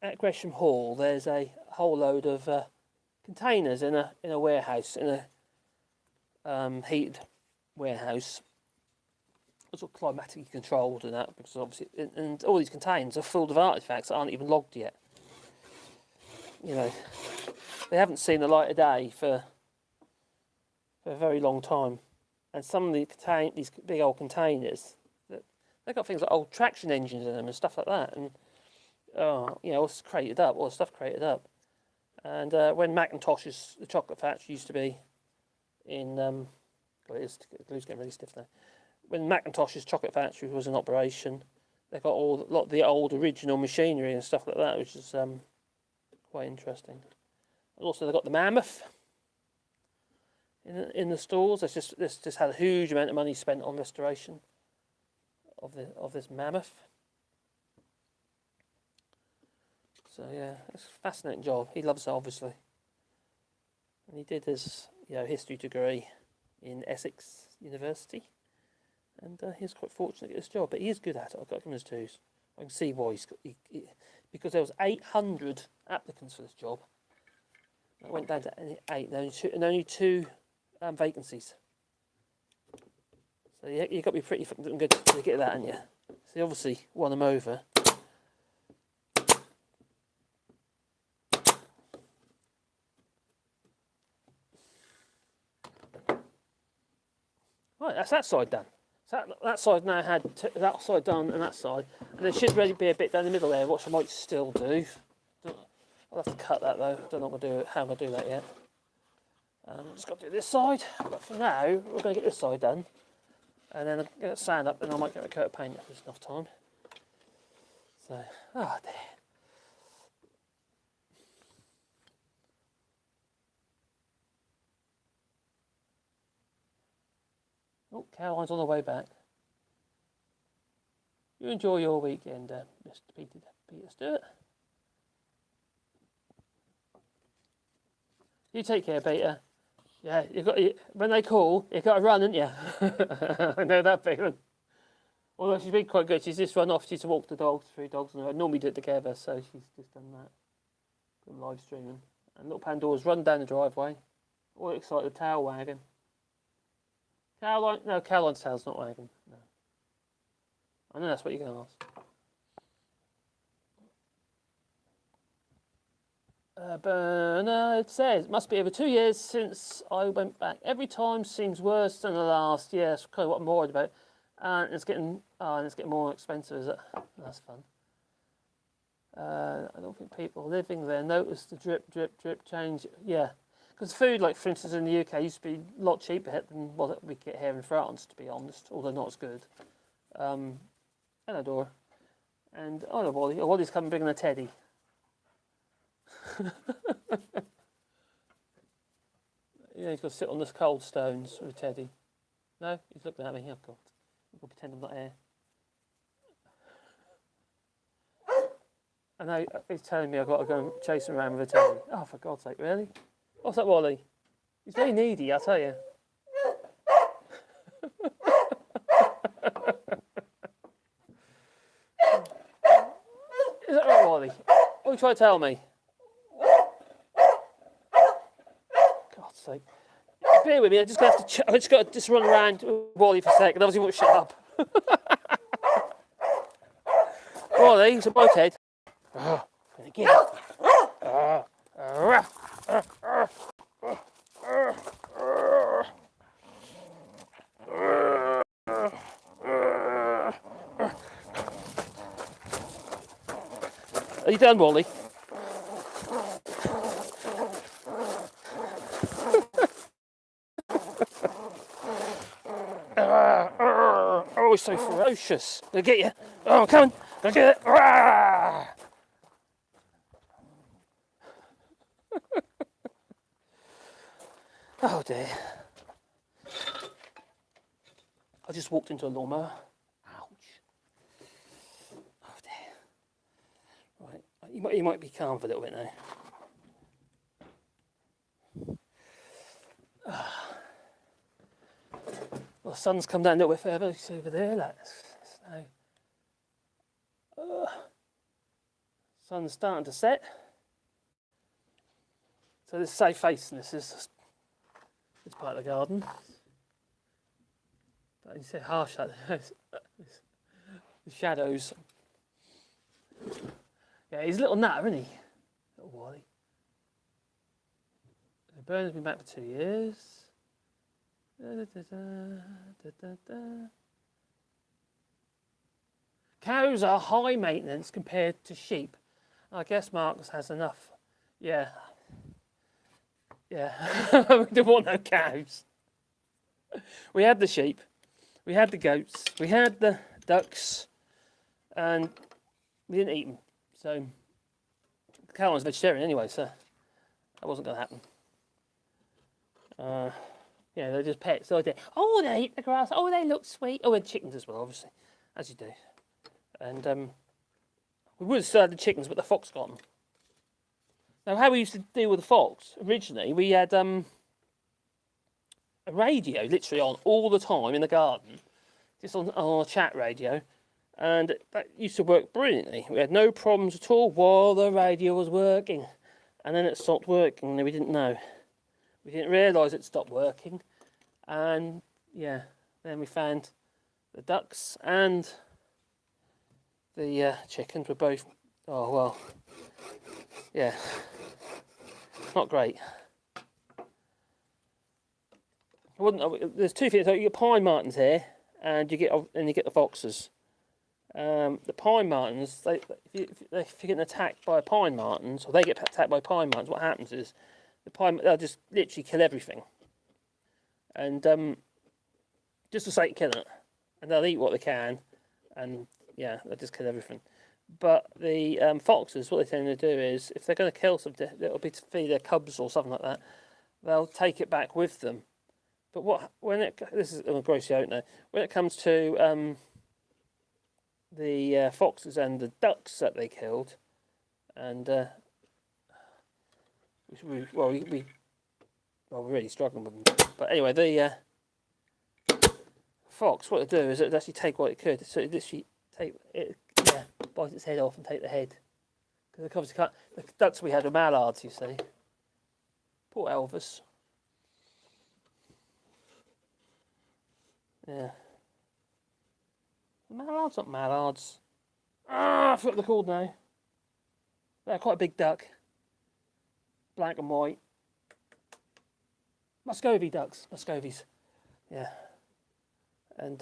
At Gresham Hall, there's a whole load of containers in a warehouse, in a heated warehouse. It's all climatically controlled and that, because obviously, and all these containers are full of artefacts that aren't even logged yet. You know, they haven't seen the light of day for a very long time, and some of these big old containers, they've got things like old traction engines in them and stuff like that, and all stuff created up. And when Macintosh's, the chocolate factory used to be in, glue's getting really stiff now. When Macintosh's chocolate factory was in operation, they got a lot of the old original machinery and stuff like that, which is quite interesting. And also they've got the mammoth in the stores. This just had a huge amount of money spent on restoration of this mammoth. So yeah, it's a fascinating job. He loves it, obviously, and he did his history degree in Essex University, and he was quite fortunate to get this job. But he is good at it. I've got to give him his dues. I can see why because there was 800 applicants for this job. It went down to 8, and only two vacancies. So you've got to be pretty fucking good to get that, haven't you? So he obviously won them over. Right, that's that side done. So that side now had that side done and that side, and there should really be a bit down the middle there, which I might still do. I'll have to cut that though. Don't know how I'm going to do that yet. Just got to do this side, but for now we're going to get this side done, and then I'll get it sand up, and I might get a coat of paint if there's enough time. So, dear. Oh, Caroline's on the way back. You enjoy your weekend, Mr. Peter Stewart. You take care, Peter. Yeah, when they call, you've got to run, haven't you? I know that feeling. Although she's been quite good. She's just run off. She's to walk the dogs, 3 dogs, and I normally do it together, so she's just done that. Been live streaming. And little Pandora's run down the driveway, all excited, tail wagging. Caroline's tail's not wagging. No. I know that's what you're going to ask. Bernard says, it must be over 2 years since I went back. Every time seems worse than the last. Yeah, that's kind of what I'm worried about. And it's getting more expensive, is it? That's fun. I don't think people living there notice the drip, drip, drip change. Yeah. Because food, like for instance in the UK, used to be a lot cheaper than what we get here in France, to be honest, although not as good. Hello, Dora. And, no, Wally. Wally's coming bringing a teddy. Yeah, he's got to sit on the cold stones with Teddy. No? He's looking at me. Oh, God. I'm going to pretend I'm not here. I know, he's telling me I've got to go and chase him around with a teddy. Oh, for God's sake, really? What's that, Wally? He's very needy, I'll tell you. Is that right, Wally? What are you trying to tell me? God's sake. Bear with me, I just got to run around Wally for a second, otherwise he won't shut up. Oh, there, he's a blokehead. Get it. Are you done, Wally? Oh, he's so ferocious. They'll get you. Oh, come on. They'll get it. Oh, dear. I just walked into a lawnmower. Ouch. Oh, dear. Right. You might be calm for a little bit now. Well, the sun's come down a little bit further. It's over there. That's snow. Sun's starting to set. So this is safe facing. This is this part of the garden. But you say harsh out there. The shadows. Yeah, he's a little nutter, isn't he? Little Wally. The Bernard's been back for 2 years. Cows are high maintenance compared to sheep. I guess Marcus has enough. Yeah. Yeah. We don't want no cows. We had the sheep. We had the goats. We had the ducks. And we didn't eat them. So, the cow was vegetarian anyway, so that wasn't going to happen. Yeah, they're just pets. So they eat the grass. Oh, they look sweet. Oh, and chickens as well, obviously, as you do. And we would have still had the chickens, but the fox got them. Now, how we used to deal with the fox, originally, we had a radio literally on all the time in the garden, just on a chat radio, and that used to work brilliantly. We had no problems at all while the radio was working, and then it stopped working, and we didn't know. We didn't realise it stopped working, and yeah, then we found the ducks and the chickens were both, oh well, yeah, not great. There's two things. So you get pine martens here, and you get the foxes. The pine martens, if you're getting attacked by pine martens, or they get attacked by pine martens, what happens is they'll just literally kill everything, and just for sake of killing it, and they'll eat what they can, and yeah, they'll just kill everything. But the foxes, what they tend to do is, if they're going to kill something, it'll be to feed their cubs or something like that. They'll take it back with them. But this is going to gross you out now. When it comes to the foxes and the ducks that they killed, and we're really struggling with them. But anyway, the fox, what it do is it actually take what it could. So it literally bite its head off and take the head. Because obviously can't. The ducks we had were mallards, you see. Poor Elvis. Yeah. Mallards, not mallards. I forgot what they're called now. They're quite a big duck. Black and white. Muscovy ducks. Muscovies. Yeah. And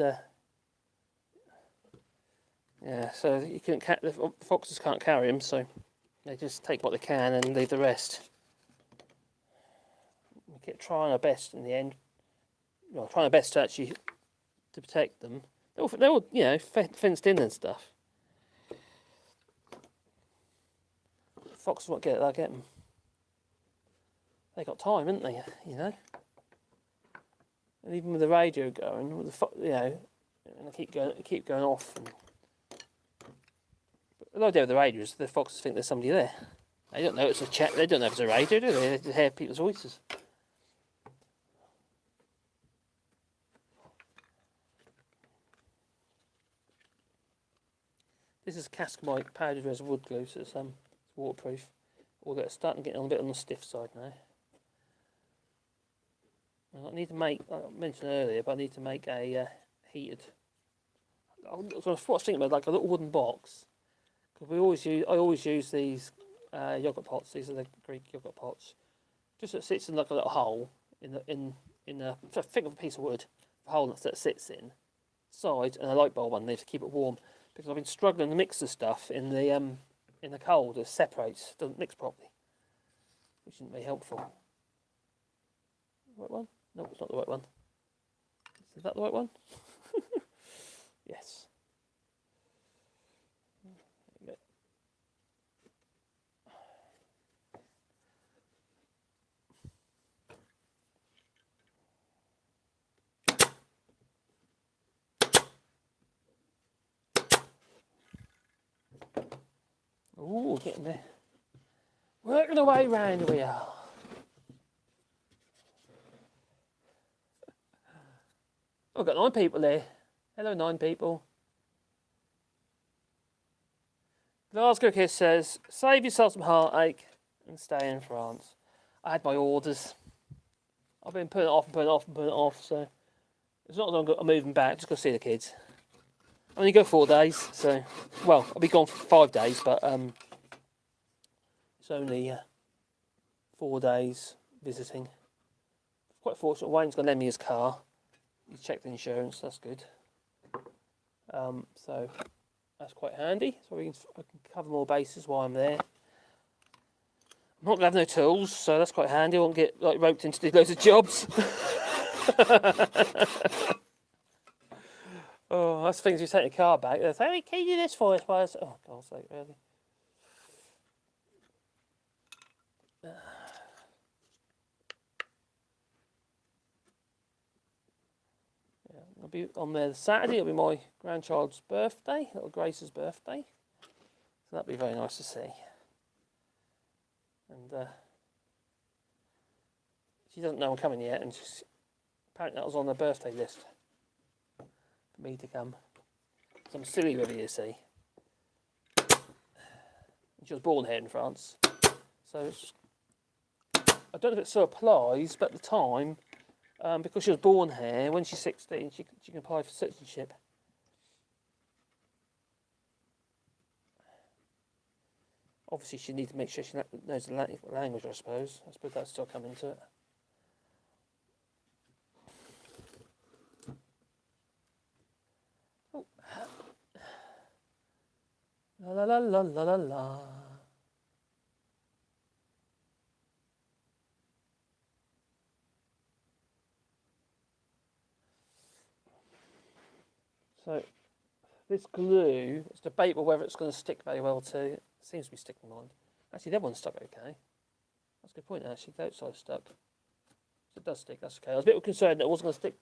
yeah, so you couldn't the foxes can't carry them, so they just take what they can and leave the rest. We keep trying our best in the end. Well, trying our best to actually to protect them. They're all fenced in and stuff. Foxes won't get it. They'll get them. They got time, haven't they? You know. And even with the radio going, with the and they keep going off. But the idea with the radio is the foxes think there's somebody there. They don't know it's a chat. They don't know if it's a radio, do they? They just hear people's voices. This is Cascamite powdered resin wood glue, so it's waterproof. Although it's starting to get a bit on the stiff side now. I need to make, like I mentioned earlier, but I need to make a heated I was thinking about like a little wooden box, because I always use these yogurt pots. These are the Greek yogurt pots. Just that sits in like a little hole in a thick of a piece of wood, a hole that sits in side, and a light bulb underneath to keep it warm. Because I've been struggling to mix the stuff in the cold. It separates, doesn't mix properly, which isn't very helpful. Right one? No, it's not the right one. Is that the right one? Yes. There you go. Ooh, getting there. Working our way round we are. I've got 9 people here. Hello, 9 people. Glasgow Kiss says, save yourself some heartache and stay in France. I had my orders. I've been putting it off and putting it off and putting it off, so it's not that I'm moving back, just go see the kids. I only go 4 days, so, well, I'll be gone for 5 days, but it's only 4 days visiting. Quite fortunate, Wayne's going to lend me his car. He's checked the insurance, that's good. So that's quite handy, so I can cover more bases while I'm there. I'm not going to have no tools, so that's quite handy. I won't get like roped in to do loads of jobs. Oh, that's the thing, as you take the car back, they say, hey, can you do this for us? Oh, God's sake, really? Yeah, I'll be on there Saturday. It'll be my grandchild's birthday, little Grace's birthday. So that'll be very nice to see. And she doesn't know I'm coming yet, and apparently that was on her birthday list for me to come. So I'm silly with her, you see. She was born here in France, so I don't know if it still applies, but at the time, because she was born here, when she's 16, she can apply for citizenship. Obviously, she needs to make sure she knows the language, I suppose. I suppose that's still coming to it. Oh. La la la la la la la. So, this glue, it's debatable whether it's going to stick very well too. It seems to be sticking on. Actually, that one's stuck okay. That's a good point, actually. The outside's stuck. So it does stick, that's okay. I was a bit concerned that it wasn't going to stick.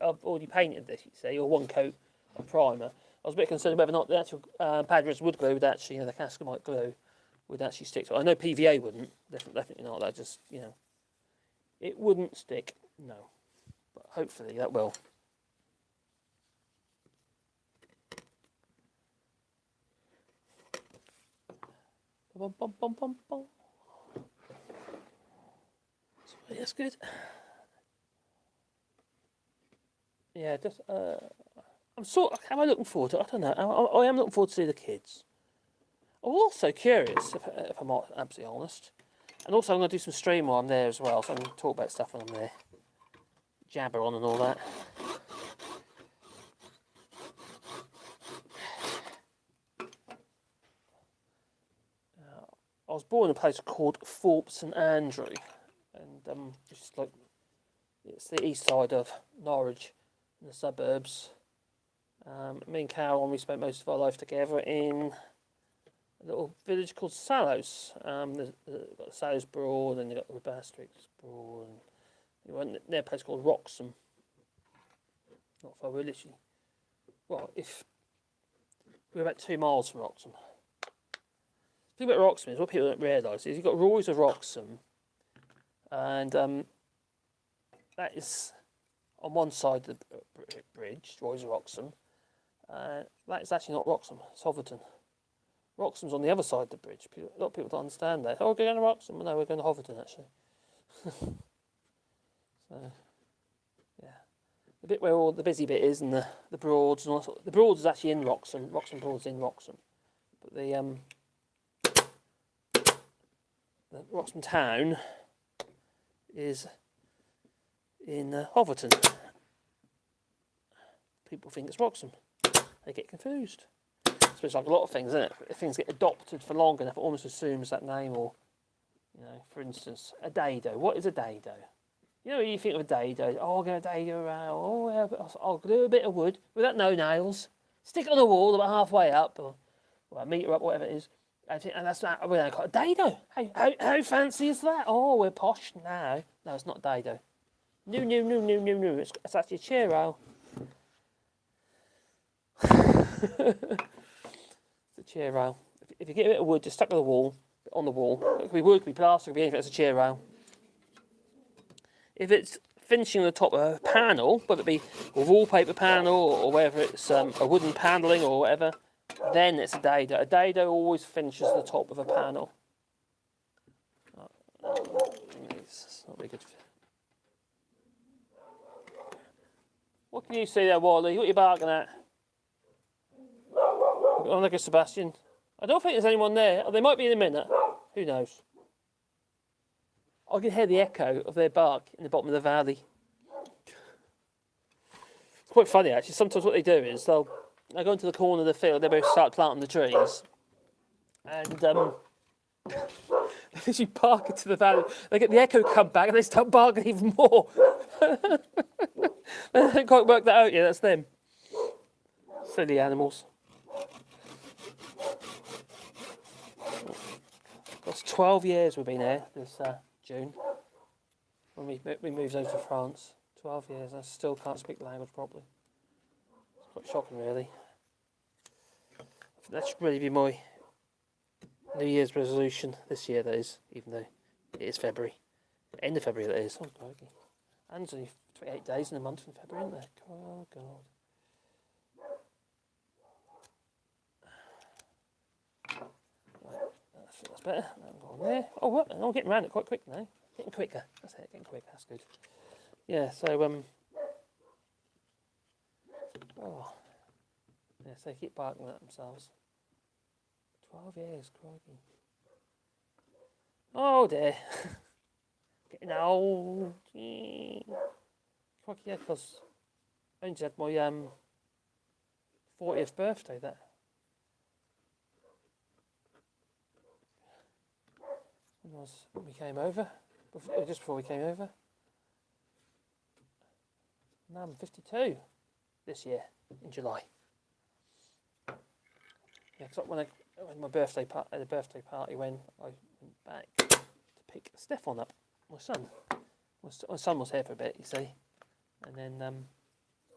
I've already painted this, you see, or one coat of primer. I was a bit concerned whether or not the actual Padres wood glue would actually, the Cascamite glue, would actually stick to it. I know PVA wouldn't, definitely not. That just, it wouldn't stick, no. But hopefully that will. Bum, bum, bum, bum, bum. That's good. Yeah, just am I looking forward to it? I don't know. I am looking forward to see the kids. I'm also curious, if I'm not absolutely honest. And also I'm going to do some stream while I'm there as well, so I can talk about stuff when I'm there. Jabber on and all that. I was born in a place called Thorpe St Andrew, and it's the east side of Norwich, in the suburbs. Me and Carol, we spent most of our life together in a little village called Sallows. They've got Sallows Broad, and they've got Rebastrix Broad, and we went near a place called Wroxham. Not far, we're literally, we're about 2 miles from Wroxham. The thing about Wroxham is, what people don't realise is you've got Roy's of Wroxham, and that is on one side of the bridge, Roy's of Wroxham. That is actually not Wroxham, it's Hoverton. Wroxham's on the other side of the bridge. A lot of people don't understand that. Oh, we're going to Wroxham. No, we're going to Hoverton, actually. So, yeah. the bit where all the busy bit is, and the Broads and all that. The Broads is actually in Wroxham. Wroxham Broads in Wroxham, but the Wroxham town is in Hoverton. People think it's Wroxham. They get confused. So it's like a lot of things, isn't it? If things get adopted for long enough, it almost assumes that name. Or, you know, for instance, a dado. What is a dado? You know, you think of a dado. Oh, I'll get a dado around. Oh, yeah, I'll do a bit of wood without no nails. Stick it on the wall about halfway up, or a metre up, whatever it is. And that's that. We're a dado. How fancy is that? Oh, we're posh now. No, it's not a dado. No. It's actually a chair rail. It's a chair rail. If you get a bit of wood, just stuck on the wall. It could be wood, it could be plaster, it could be anything. It's a chair rail. If it's finishing on the top of a panel, whether it be a wallpaper panel or whether it's a wooden panelling or whatever, then it's a dado. A dado always finishes the top of a panel. It's not very good. What can you see there, Wally? What are you barking at? Oh, look at Sebastian. I don't think there's anyone there. They might be in a minute. Who knows? I can hear the echo of their bark in the bottom of the valley. It's quite funny, actually. Sometimes what they do is they'll go into the corner of the field, they both start planting the trees, and they actually bark into the valley. They get the echo come back and they start barking even more. They haven't quite worked that out yet. That's them. Silly animals. That's 12 years we've been here this June. When we moved over to France. 12 years. I still can't speak the language properly. It's quite shocking, really. That should really be my New Year's resolution this year, that is, even though it is February. End of February, that is. Oh, crikey. And it's only 28 days in a month in February, isn't there? Oh, God. That's better. Go on there. Oh, what? I'm getting around it quite quick now. Getting quicker. That's it. Getting quicker. That's good. Yeah. So oh. Yeah. So they keep barking at themselves. 12 years, crikey. Oh dear. Getting old. Crikey, yeah, because I only had my 40th birthday there. When we came over, just before we came over. Now I'm 52 this year in July. Yeah, because when my birthday party when I went back to pick Stefan up, my son. My son was here for a bit, you see, and then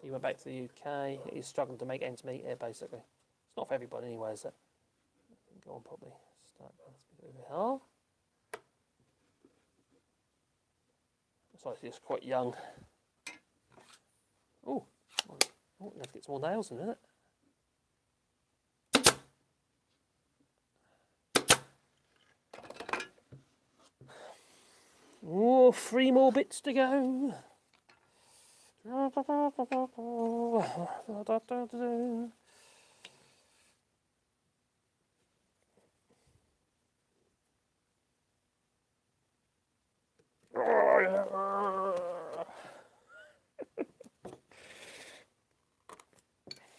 he went back to the UK. He's struggling to make ends meet here, basically. It's not for everybody anyway, is it? Go on, probably start. Oh. So it's quite young. Oh, let's get some more nails in a minute. Oh, 3 more bits to go.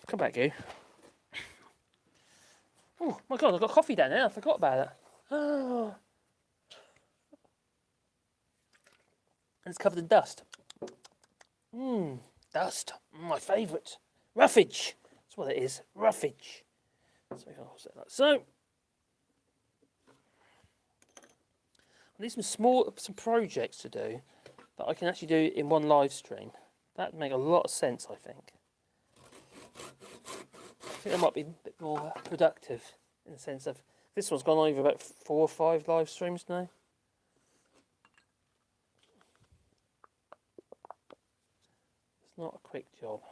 Come back, you. Oh my God, I've got coffee down there. I forgot about it. Oh. And it's covered in dust. Dust. My favourite. Roughage. That's what it is. Roughage. So, I need some projects to do that I can actually do in one live stream. That would make a lot of sense, I think. I think that might be a bit more productive in the sense of this one's gone over about 4 or 5 live streams now. It's not a quick job.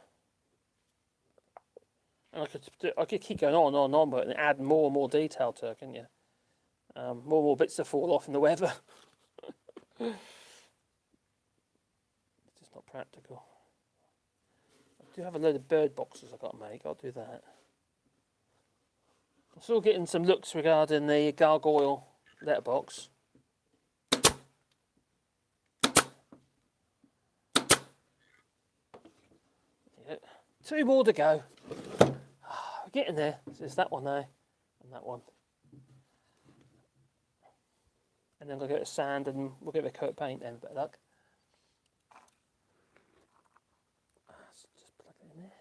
And I could keep going on, but add more and more detail to it, couldn't you? More and more bits to fall off in the weather. It's just not practical. do have a load of bird boxes I've got to make. I'll do that. I'm still getting some looks regarding the gargoyle letterbox. Yeah. 2 more to go. We're getting there. So there's that one there, and that one. And then we'll go to sand and we'll give it a coat of paint then, better luck. Just plug it in there.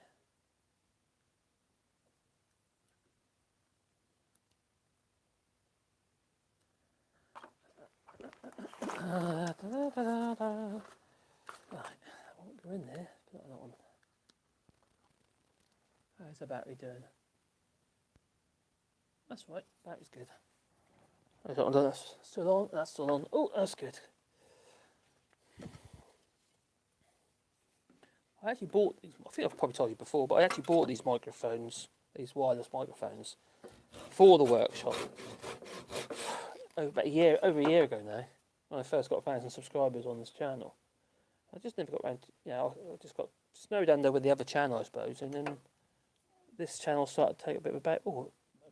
Right, that won't go in there. Put that one. How's the battery doing? That's right, battery's good. I don't know, that's still on, that's still on. Oh, that's good. I actually bought these, I think I've probably told you before, but I actually bought these microphones, these wireless microphones, for the workshop. Over a year ago now, when I first got 1,000 subscribers on this channel. I just never got around to, I just got snowed under with the other channel, I suppose, and then this channel started to take a bit of a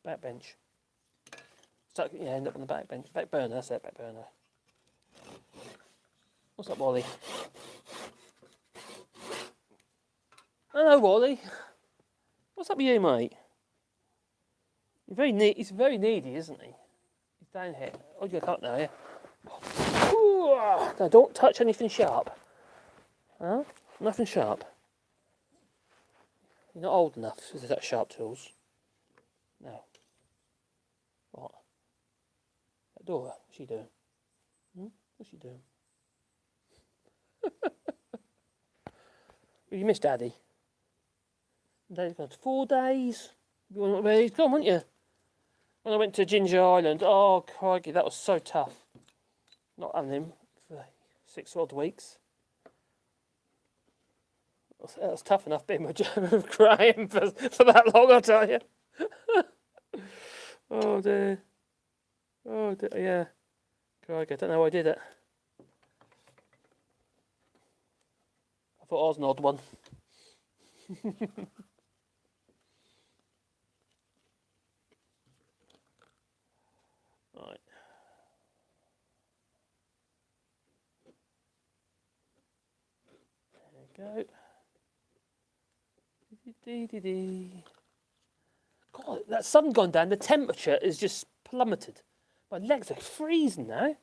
backbench. End up on the backbench. Back burner, that's it, back burner. What's up, Wally? Hello, Wally. What's up with you, mate? He's very needy, isn't he? He's down here. Oh, you can't now, yeah? No, don't touch anything sharp. Huh? Nothing sharp. You're not old enough to touch sharp tools. No. What? That door, what's she doing? What's she doing? Well, you missed Daddy. Daddy's gone 4 days. He's gone, weren't you? When I went to Ginger Island, oh crikey, that was so tough. Not having him for 6 odd weeks. That was tough enough being crying for that long, I tell you. Oh dear. Oh dear, yeah. Crikey, I don't know why I did it. I thought I was an odd one. Right. There we go. God, that sun gone down, the temperature is just plummeted. My legs are freezing now. You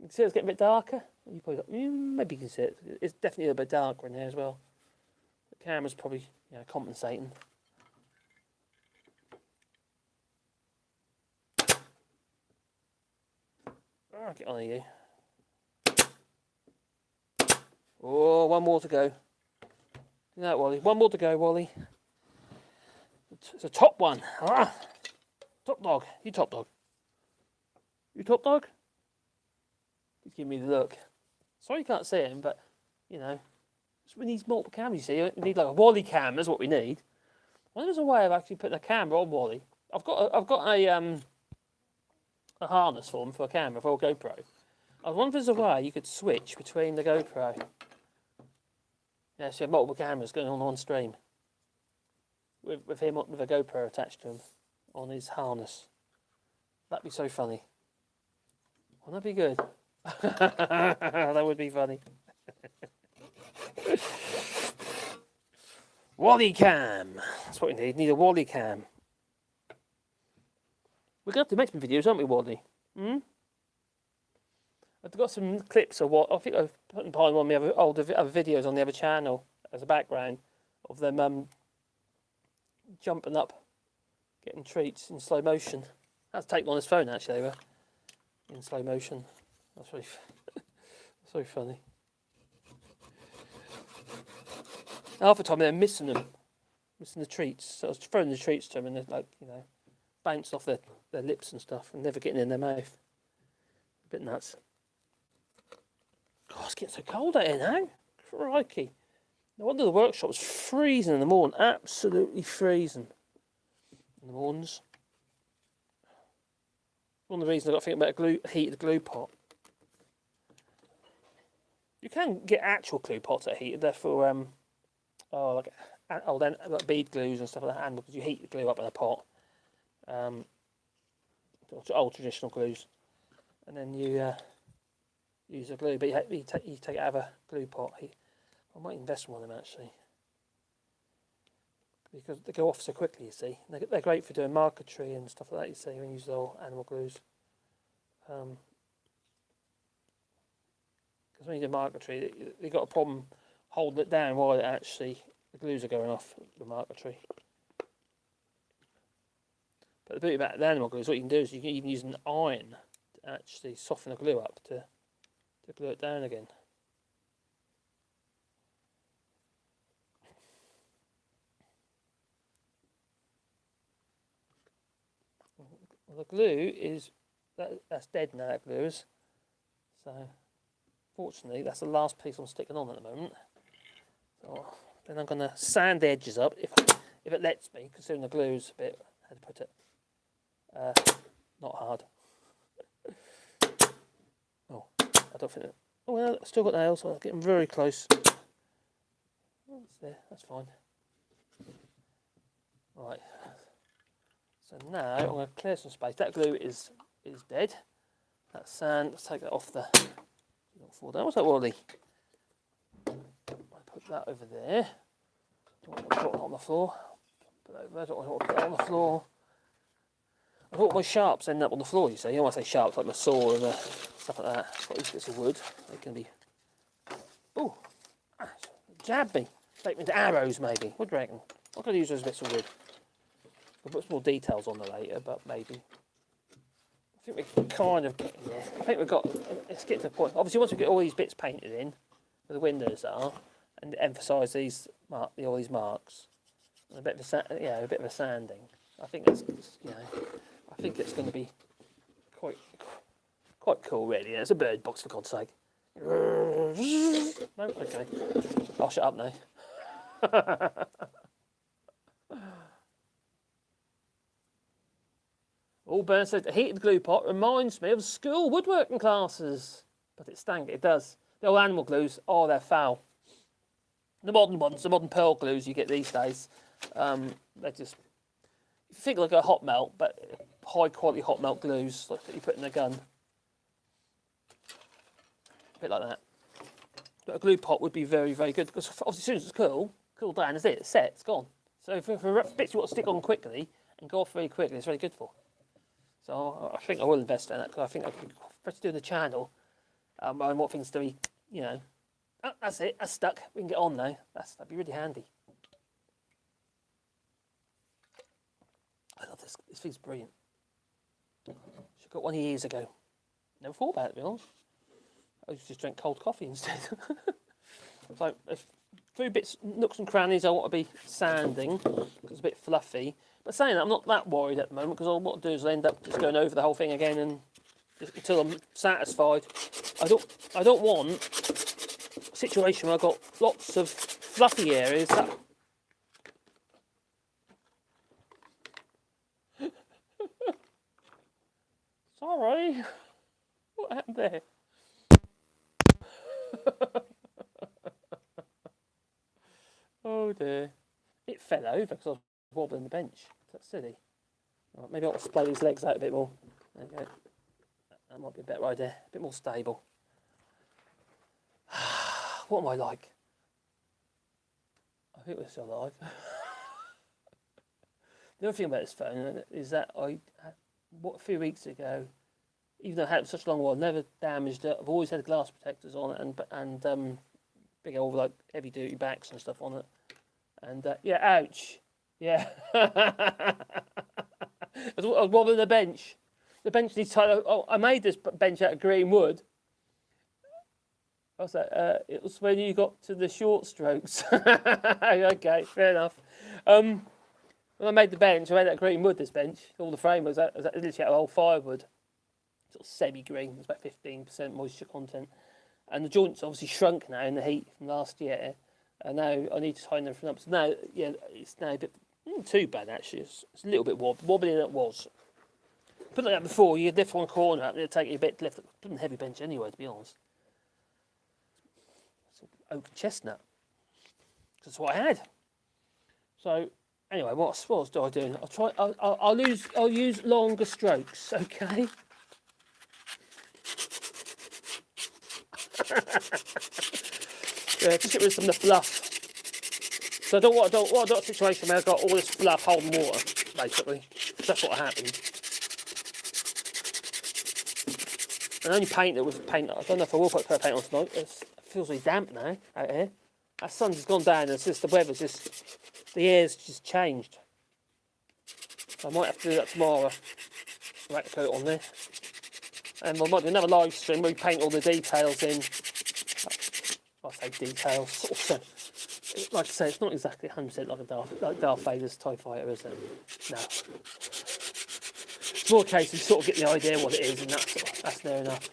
can see it's getting a bit darker. You probably maybe you can see it. It's definitely a bit darker in there as well. The camera's probably compensating. Oh, get on you. Oh, 1 more to go. Do that, Wally. 1 more to go, Wally. It's a top one. Ah. Top dog. You top dog. You top dog? He's giving me the look. Sorry you can't see him, but, we need multiple cameras, you see. We need like a Wally cam, that's what we need. I wonder if there's a way of actually putting a camera on Wally. I've got a harness for him for a camera, for a GoPro. I wonder if there's a way you could switch between the GoPro. Yeah, so you have multiple cameras going on one stream. With him with a GoPro attached to him on his harness. That'd be so funny. Wouldn't that be good? That would be funny. Wally cam. That's what we need. Need a Wally cam. We're going to have to make some videos, aren't we, Wally? I've got some clips of what I think I've put in one of my other videos on the other channel as a background of them jumping up, getting treats in slow motion. I had to take one on his phone actually. They were in slow motion. That's really so funny. Half the time they're missing them, missing the treats. So I was throwing the treats to them and they're bouncing off their lips and stuff and never getting in their mouth. A bit nuts. God, it's getting so cold out here now. Crikey. No wonder the workshop was freezing in the morning. Absolutely freezing in the mornings. One of the reasons I've got to think about a heated glue pot. You can get actual glue pots that are heated. They're for like then bead glues and stuff like that, and because you heat the glue up in a pot, old traditional glues, and then you use the glue. But you take it out of a glue pot. I might invest in one of them actually, because they go off so quickly. You see, they're great for doing marquetry and stuff like that. You see, when you use the old animal glues. Because when you do marquetry, you've got a problem holding it down while the glues are going off the marquetry. But the beauty about the animal glues, what you can do is you can even use an iron to actually soften the glue up to glue it down again. Well, the glue is that's dead now. That glue is. So fortunately, that's the last piece I'm sticking on at the moment. So then I'm going to sand the edges up if it lets me, considering the glue's a bit, how to put it, not hard. Oh, I don't think. Oh well, I've still got nails, so I'm getting very close. That's there. That's fine. Right. So now I'm going to clear some space. That glue is dead. That sand. Let's take that off the. Don't fall down. What's that, Wally? I put that over there. Don't want to put it on the floor. Put that over there. Don't want to put it on the floor. I thought my sharps end up on the floor. You see, you know when I say sharps, like my saw and stuff like that. I've got these bits of wood. They can be. Oh, jab me. Take me to arrows, maybe. What do you reckon? I'm going to use those bits of wood. We'll put some more details on there later, but maybe. I think we're kind of getting there. I think we've got. Let's get to the point. Obviously, once we get all these bits painted in, where the windows are, and emphasise all these marks, and a bit of a bit of a sanding. I think it's I think it's going to be quite cool, really. It's a bird box, for God's sake. No, okay. I'll shut up now. All Bernard said, the heated glue pot reminds me of school woodworking classes. But it stank, it does. The old animal glues, oh, they're foul. The modern ones, the modern pearl glues you get these days, they're just, you think like a hot melt, but high quality hot melt glues like that you put in a gun. A bit like that. But a glue pot would be very, very good, because obviously as soon as it's cool down, is it? It's set, it's gone. So for bits you want to stick on quickly and go off very quickly, it's very good for. So I think I will invest in that, because I think I could, especially doing the channel, I want things to be, oh, that's it, that's stuck, we can get on now. That'd be really handy. I love this. This thing's brilliant. Should have got one years ago. Never thought about it, to be honest. I just drank cold coffee instead. So, a few bits, nooks and crannies I want to be sanding, because it's a bit fluffy. But saying that, I'm not that worried at the moment, because all what I'll do is I'll end up just going over the whole thing again, and just, until I'm satisfied. I don't want a situation where I've got lots of fluffy areas that. Sorry, what happened there? Oh dear. It fell over because I was wobbling the bench. That's silly. Right, maybe I'll splay these legs out a bit more. There you go. That might be a better idea. A bit more stable. What am I like? I think we're still alive. The other thing about this phone is that a few weeks ago, even though I had it for such a long while, never damaged it. I've always had glass protectors on it and big old like heavy duty backs and stuff on it. And yeah, ouch. Yeah. I was wobbling the bench. The bench needs to. Oh, I made this bench out of green wood. What's that? It was when you got to the short strokes. Okay, fair enough. When I made the bench, I made that green wood. This bench, all the frame was literally out of old firewood, sort of semi-green. It's about 15% moisture content, and the joints obviously shrunk now in the heat from last year. And now I need to tighten everything up. So now, yeah, it's now a bit not too bad actually. It's a little bit wobbly than it was. Put like that before, you'd lift one corner up, and it'd take you a bit to lift. It's a heavy bench anyway, to be honest. It's oak chestnut. That's what I had. So anyway, what else do I do? I'll use longer strokes, okay? Yeah, just get rid of some of the fluff. So I don't want a situation where I've got all this fluff holding water, basically. That's what happened. And only paint it with paint. I don't know if I will put paint on tonight. It feels really damp now out here. Our sun's just gone down and it's just the weather's just, the air's just changed. So I might have to do that tomorrow. Rack coat on there. And we might do another live stream where we paint all the details in. I say details, sort of. Like I say, it's not exactly 100% like a Darth Vader's TIE Fighter, is it? No. It's more a case you sort of get the idea what it is, and that's fair enough.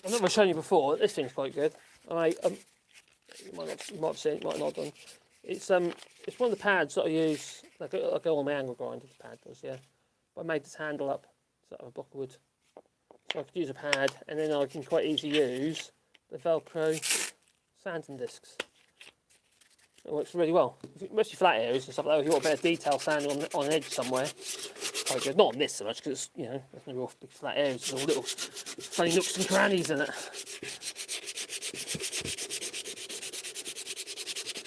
I've never shown you before. This thing's quite good. You might have seen it, might not have done. It's one of the pads that I use. I go on my angle grinder. The pad does, yeah. But I made this handle up so out of a block of wood, so I could use a pad, and then I can quite easily use the Velcro sanding discs. It works really well. Mostly flat areas and stuff like that. If you want a bit of detail sanding on an edge somewhere, quite good. Not on this so much because there's no real big flat areas. There's all little funny nooks and crannies in it.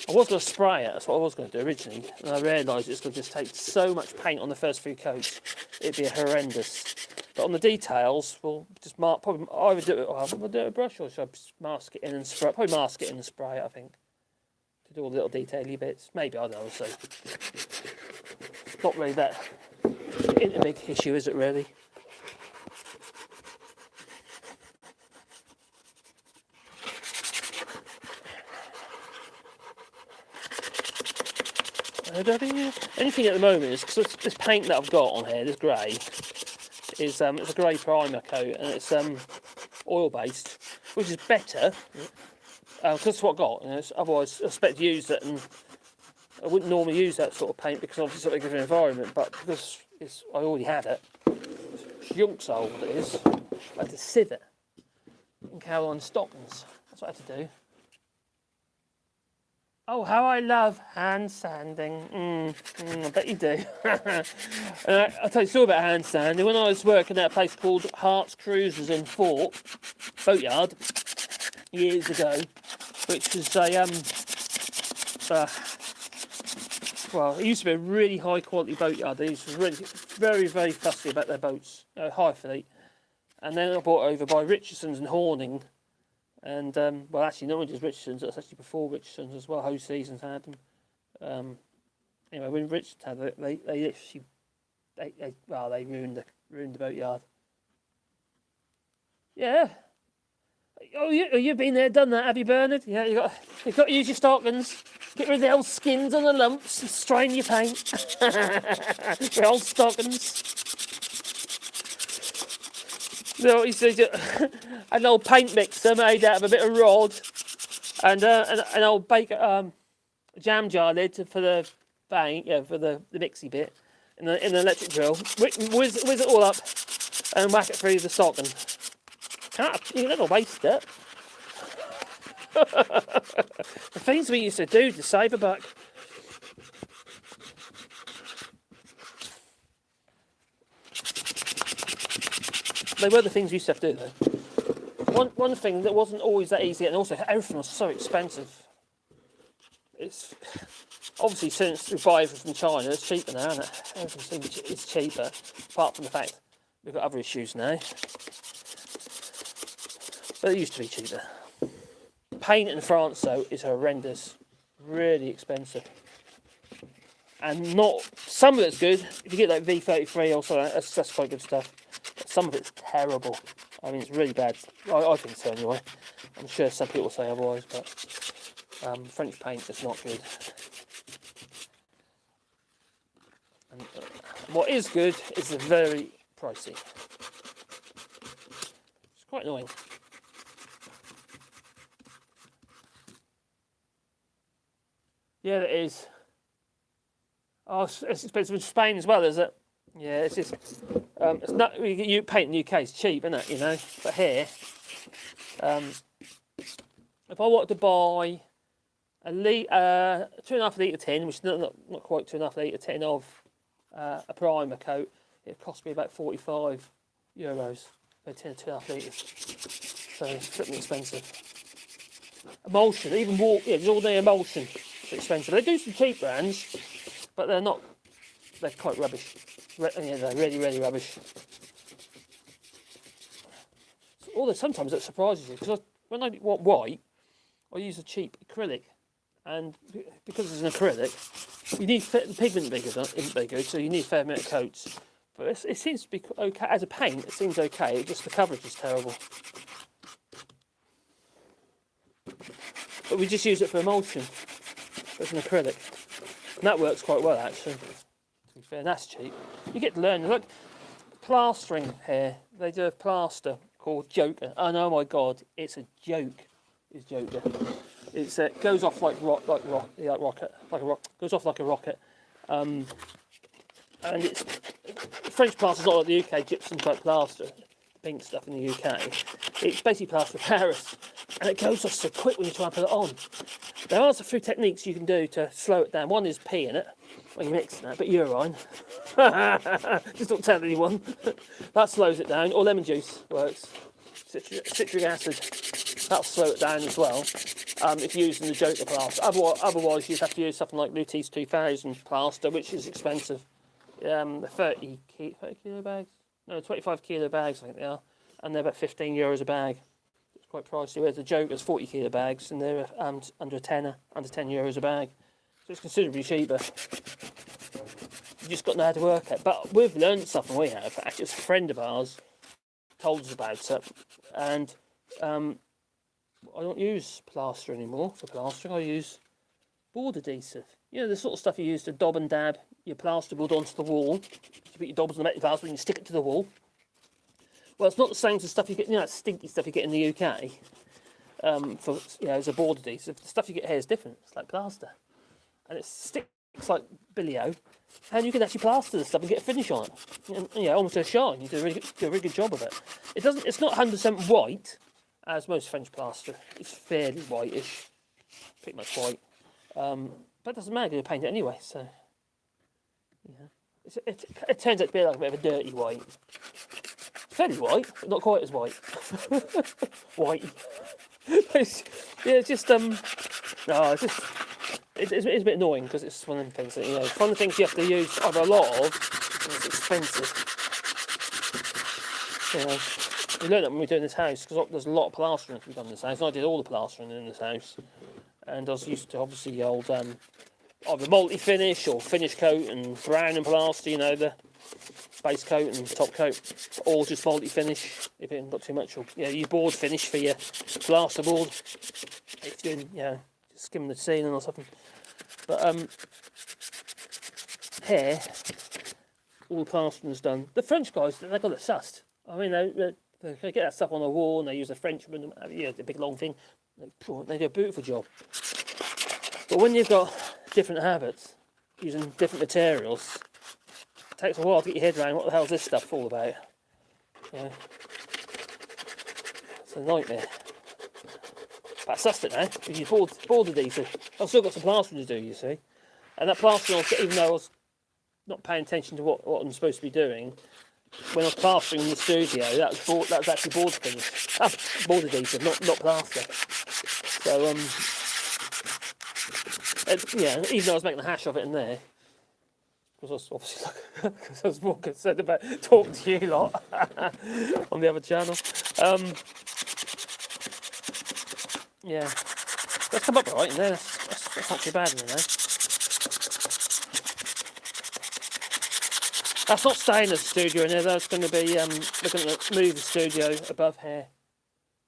I was going to spray it, that's what I was going to do originally, and I realised it's going to just take so much paint on the first few coats, it'd be horrendous. But on the details, we'll just probably either do it, we'll do it with a brush, or should I mask it in and spray it? Probably mask it in and spray it, I think, to do all the little detaily bits. Maybe, I don't know, so it's not really that a big issue, is it really? Anything at the moment is because this paint that I've got on here, this grey, is it's a grey primer coat, and it's oil based, which is better because that's what I got. Otherwise, I expect to use it, and I wouldn't normally use that sort of paint because obviously it's not a good environment. But because I already had it, yunks old it is. I had to sieve it in Caroline stockings. That's what I had to do. Oh, how I love hand sanding. I bet you do. I'll tell you a story about hand sanding. When I was working at a place called Hart's Cruisers in Fort Boatyard years ago, which was well, it used to be a really high quality boatyard. They used to be really very, very fussy about their boats, high fleet. And then I bought over by Richardson's and Horning. And, well, actually, not just Richardson's, it's actually before Richardson's as well. Ho Seasons had them. Anyway, when Richardson's had it, they literally, they ruined the boatyard. Yeah. Oh, you've been there, done that, have you, Bernard? Yeah, you've got to use your stockings. Get rid of the old skins and the lumps and strain your paint. Your old stockings. No, he said an old paint mixer made out of a bit of rod and an old jam jar lid for the paint, for the mixy bit, in the electric drill. Whiz it all up and whack it through the stocking. You're not gonna waste it. The things we used to do to save a buck. They were the things we used to have to do, though. One thing that wasn't always that easy, and also everything was so expensive. It's obviously since we buy everything from China, it's cheaper now, isn't it? Everything is cheaper, apart from the fact we've got other issues now. But it used to be cheaper. Paint in France, though, is horrendous, really expensive, and not some of it's good. If you get like V33 or something, that's quite good stuff. Some of it's terrible. I mean, it's really bad. I think so anyway. I'm sure some people say otherwise, but French paint is not good. And what is good is very pricey. It's quite annoying. Yeah, it is. Oh, it's expensive in Spain as well, is it? Yeah, it's just it's not you paint in the UK is cheap, isn't it? You know, but here, if I wanted to buy a 2.5 litre tin, which is not quite 2.5 litre tin of a primer coat, it cost me about €45 for a tin of 2.5 litres. So it's pretty expensive. Emulsion, even more, yeah, just ordinary emulsion, it's expensive. They do some cheap brands, but they're not. They're quite rubbish. Yeah, they're really rubbish. Although sometimes it surprises you, because when I want white, I use a cheap acrylic, and because it's an acrylic, you need the pigment isn't very good, so you need a fair amount of coats. But it seems to be okay as a paint. It seems okay. It just the coverage is terrible. But we just use it for emulsion. It's an acrylic, and that works quite well actually. To be fair, and that's cheap. You get to learn. Look, plastering here. They do a plaster called Joker. And oh my God, it's a joke. It's Joker. It's goes off like rocket. Goes off like a rocket. And it's French plaster's not like the UK gypsum type plaster, pink stuff in the UK. It's basically plaster of Paris, and it goes off so quick when you try and put it on. There are a few techniques you can do to slow it down. One is pee in it when you're mixing it, but urine. Just don't tell anyone. That slows it down. Or lemon juice works. Citric acid. That'll slow it down as well. If you're using the Joker plaster. Otherwise, you'd have to use something like Lute's 2000 plaster, which is expensive. The 30 kilo bags? No, 25 kilo bags, I think they are. And they're about €15 a bag. It's quite pricey. Whereas the Joker's 40 kilo bags, and they're under €10 a bag. So it's considerably cheaper. You just got to know how to work it. But we've learned something we have. Actually, it's a friend of ours told us about it. And I don't use plaster anymore for plastering. I use board adhesive. You know, the sort of stuff you use to daub and dab your plasterboard onto the wall. You put your daubs on the metal plaster and you stick it to the wall. Well, it's not the same as the stuff you get, you know, that stinky stuff you get in the UK for, you know, as a board adhesive. The stuff you get here is different. It's like plaster. And it sticks like Billy-O. And you can actually plaster the stuff and get a finish on it. And, you know, almost a shine. You do a really good job of it. It's not 100% white, as most French plaster. It's fairly whitish. Pretty much white. But it doesn't matter, you paint it anyway, so yeah. It turns out to be like a bit of a dirty white. Fairly white, but not quite as white. White. It's just no, it's a bit annoying because it's one of them things that, you know, it's one of the things you have to use either a lot of, and it's expensive. You know, we learned that when we were doing this house, because there's a lot of plastering to be done in this house, and I did all the plastering in this house. And I was used to obviously the old either multi-finish or finish coat and brown and plaster, you know, the base coat and top coat, or just multi-finish if it's not too much, or you board finish for your plaster board if you're doing, you know, just skimming the ceiling or something. But here, all the plastering's done. The French guys, they got it sussed. I mean, they get that stuff on the wall and they use a Frenchman, the big long thing. They do a beautiful job. But when you've got different habits, using different materials, it takes a while to get your head around what the hell's this stuff all about. You know, it's a nightmare. But I sussed it now, because you board adhesive. I've still got some plastering to do, you see. And that plastering, even though I was not paying attention to what I'm supposed to be doing, when I was plastering in the studio, that was actually board finish. Board adhesive, not plaster. So even though I was making a hash of it in there, because I was obviously because I was more concerned about talking to you lot on the other channel. Yeah, let's come up right in there. That's not too bad, you know. That's not staying in the studio in there. That's going to be we're going to move the studio above here,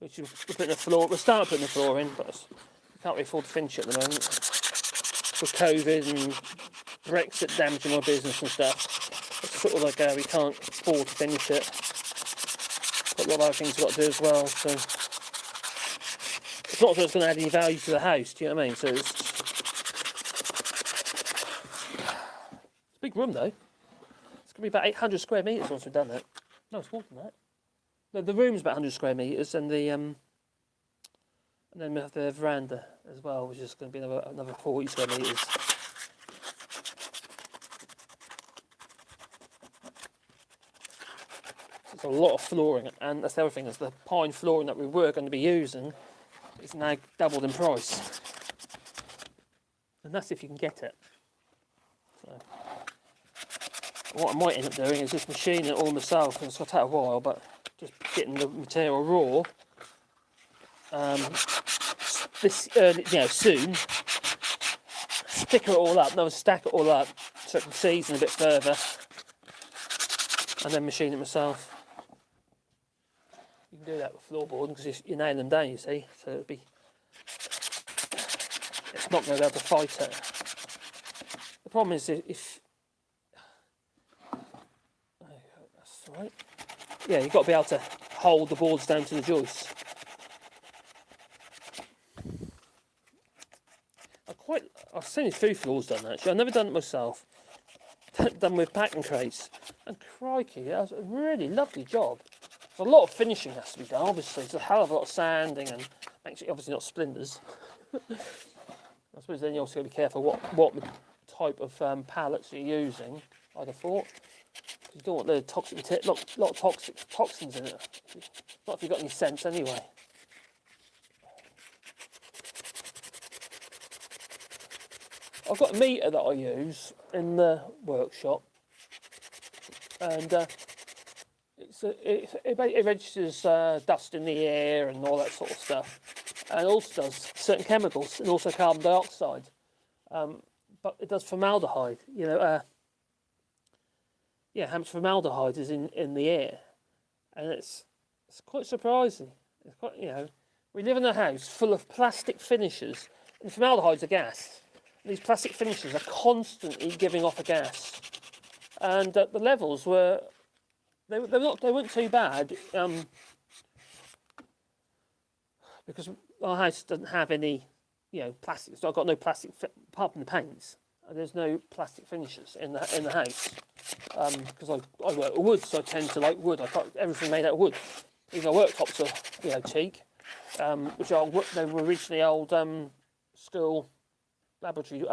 which we're putting the floor. We're starting putting the floor in, but we can't really afford to finish it at the moment with COVID and Brexit damaging our business and stuff. It's sort of like we can't afford to finish it. Got a lot of other things we've got to do as well. So it's not as though it's going to add any value to the house. Do you know what I mean? So it's a big room though. going to be about 800 square metres once we've done that. No, it's more than that. No, the room's about 100 square metres, and then we have the veranda as well, which is going to be another 40 square metres. It's a lot of flooring, and that's the other thing, is the pine flooring that we were going to be using is now doubled in price. And that's if you can get it. So, what I might end up doing is just machining it all myself, and it's going to take a while, but just getting the material raw. Soon, stick it all up, stack it all up so it can season a bit further, and then machine it myself. You can do that with floorboarding because you nail them down, you see, so it's not going to be able to fight it. The problem is if that's all right. Yeah, you've got to be able to hold the boards down to the joists. I've seen a few floors done actually. I've never done it myself. Done with packing crates. And crikey, that was a really lovely job. A lot of finishing has to be done, obviously. It's a hell of a lot of sanding and actually obviously not splinters. I suppose then you also got to be careful what type of pallets you're using, I'd have thought. You don't want the toxic, lot of toxins in it. Not if you've got any sense anyway. I've got a meter that I use in the workshop, and it registers dust in the air and all that sort of stuff, and also does certain chemicals and also carbon dioxide. But it does formaldehyde. How much formaldehyde is in the air, and it's quite surprising. It's quite, we live in a house full of plastic finishes, and formaldehyde's a gas. These plastic finishes are constantly giving off a gas, and the levels weren't too bad, because our house doesn't have any plastic. So I've got no plastic apart from the paints. There's no plastic finishes in the house, because I work with wood, so I tend to like wood. I got everything made out of wood. Even my worktops are teak, which they were originally old school laboratory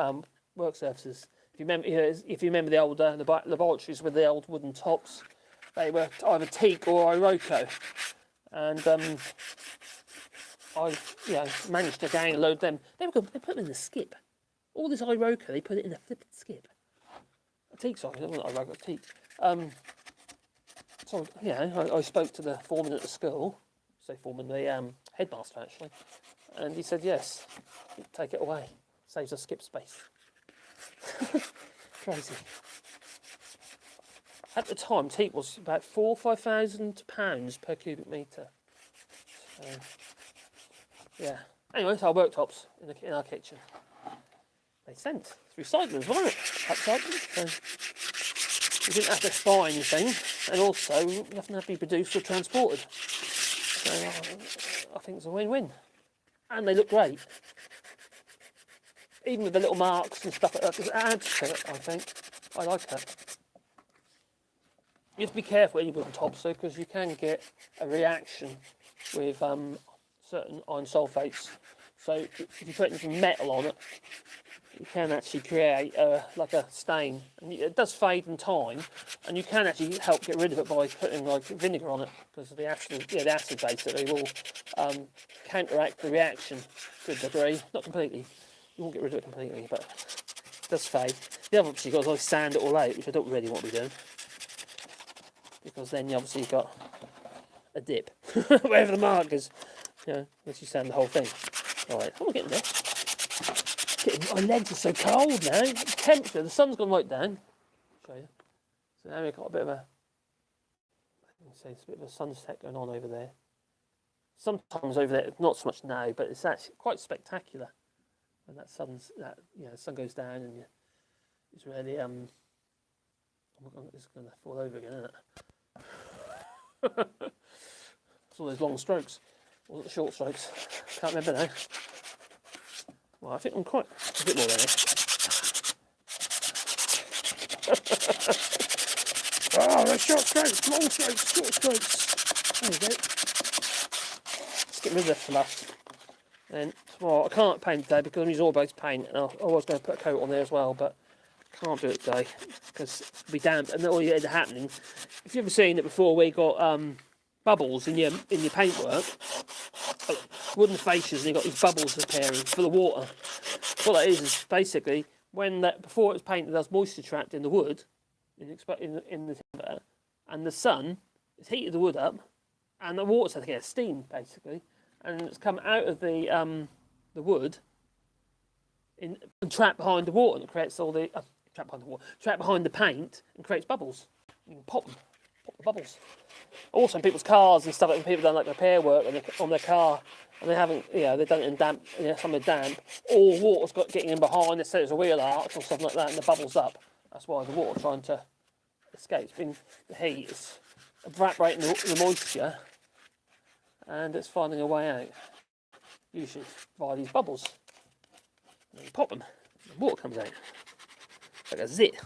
work surfaces. If you remember the old laboratories with the old wooden tops, they were either teak or Iroko, and I managed to gain a load of them. They put them in the skip. All this Iroko, they put it in a flipping skip. A teak, sorry, I don't want Iroko, teak. So I spoke to the foreman at the school, the headmaster actually, and he said yes, take it away. Saves us skip space. Crazy. At the time, teak was about £4,000 or £5,000 per cubic metre. So, yeah. Anyway, so our worktops in our kitchen. They sent. It's recycling, wasn't it? Upcycling. So we didn't have to buy anything, and also nothing had to be produced or transported. So I think it's a win-win. And they look great. Even with the little marks and stuff like that, it adds to it, I think. I like that. You have to be careful when you put the tops though, because you can get a reaction with certain iron sulfates. So if you put anything metal on it, you can actually create like a stain. And it does fade in time, and you can actually help get rid of it by putting like vinegar on it, because the acid basically will counteract the reaction to a degree, not completely. You won't get rid of it completely, but it does fade. The other option you've got is I sand it all out, which I don't really want to be doing, because then you obviously got a dip wherever the mark is. Once you sand the whole thing. Alright, I'm getting there. My legs are so cold now. The temperature, the sun's gone right down. I'll show you. So now we've got a bit of it's a bit of a sunset going on over there. Sometimes over there, not so much now, but it's actually quite spectacular. When the sun goes down, and it's really it's going to fall over again, isn't it? It's all those long strokes, or the short strokes. Can't remember now. Well, I think I'm quite a bit more there. Oh, they're short strokes, long strokes, short strokes. There you go. Let's get rid of the fluff. And well, I can't paint today because I'm using all-based paint, and I was going to put a coat on there as well, but I can't do it today because it'll be damp. And all you end up happening, if you've ever seen it before, where you got bubbles in your paintwork, wooden fascias, and you've got these bubbles appearing full of water. What that is basically when before it was painted, there's moisture trapped in the wood, in the timber, and the sun has heated the wood up, and the water's had to get steam basically, and it's come out of the wood and trapped behind the water, and it creates all the trapped behind the paint, and creates bubbles. You can pop the bubbles. Also in people's cars and stuff, like when people done like repair work on their car, and they haven't, they've done it in damp, some are damp, all water's getting in behind, let's say there's a wheel arch or something like that, and the bubbles up. That's why the water's trying to escape. It's been the heat, it's evaporating the moisture, and it's finding a way out. Usually via these bubbles. And you pop them, and the water comes out. Like a zit.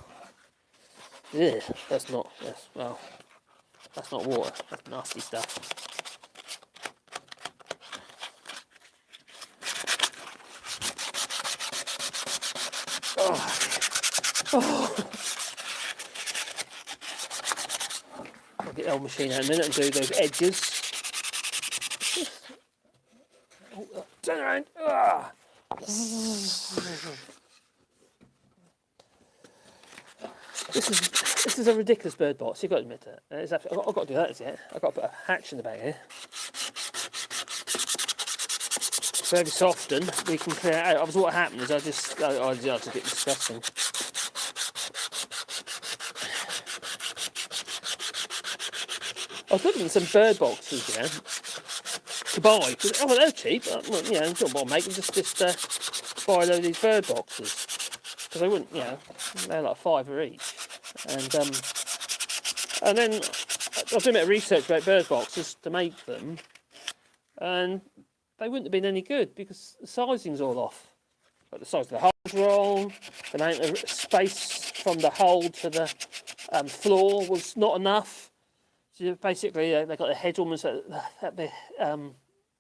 Yeah, that's not water, that's nasty stuff. I'll get the old machine out in a minute and do those edges. Turn around. This is a ridiculous bird box. You've got to admit it. I've got to do that as yet. I've got to put a hatch in the back here. So every so often we can clear it out. Obviously, what happened is I just get disgusting. I was looking at some bird boxes to buy. Oh, they're cheap. Well, don't bother making just buy a load of these bird boxes because they wouldn't. They're like £5 each. And then I was doing a bit of research about bird boxes to make them, and they wouldn't have been any good because the sizing's all off. Like the size of the hole's wrong, the amount of space from the hole to the floor was not enough. So basically, they got the heads almost at the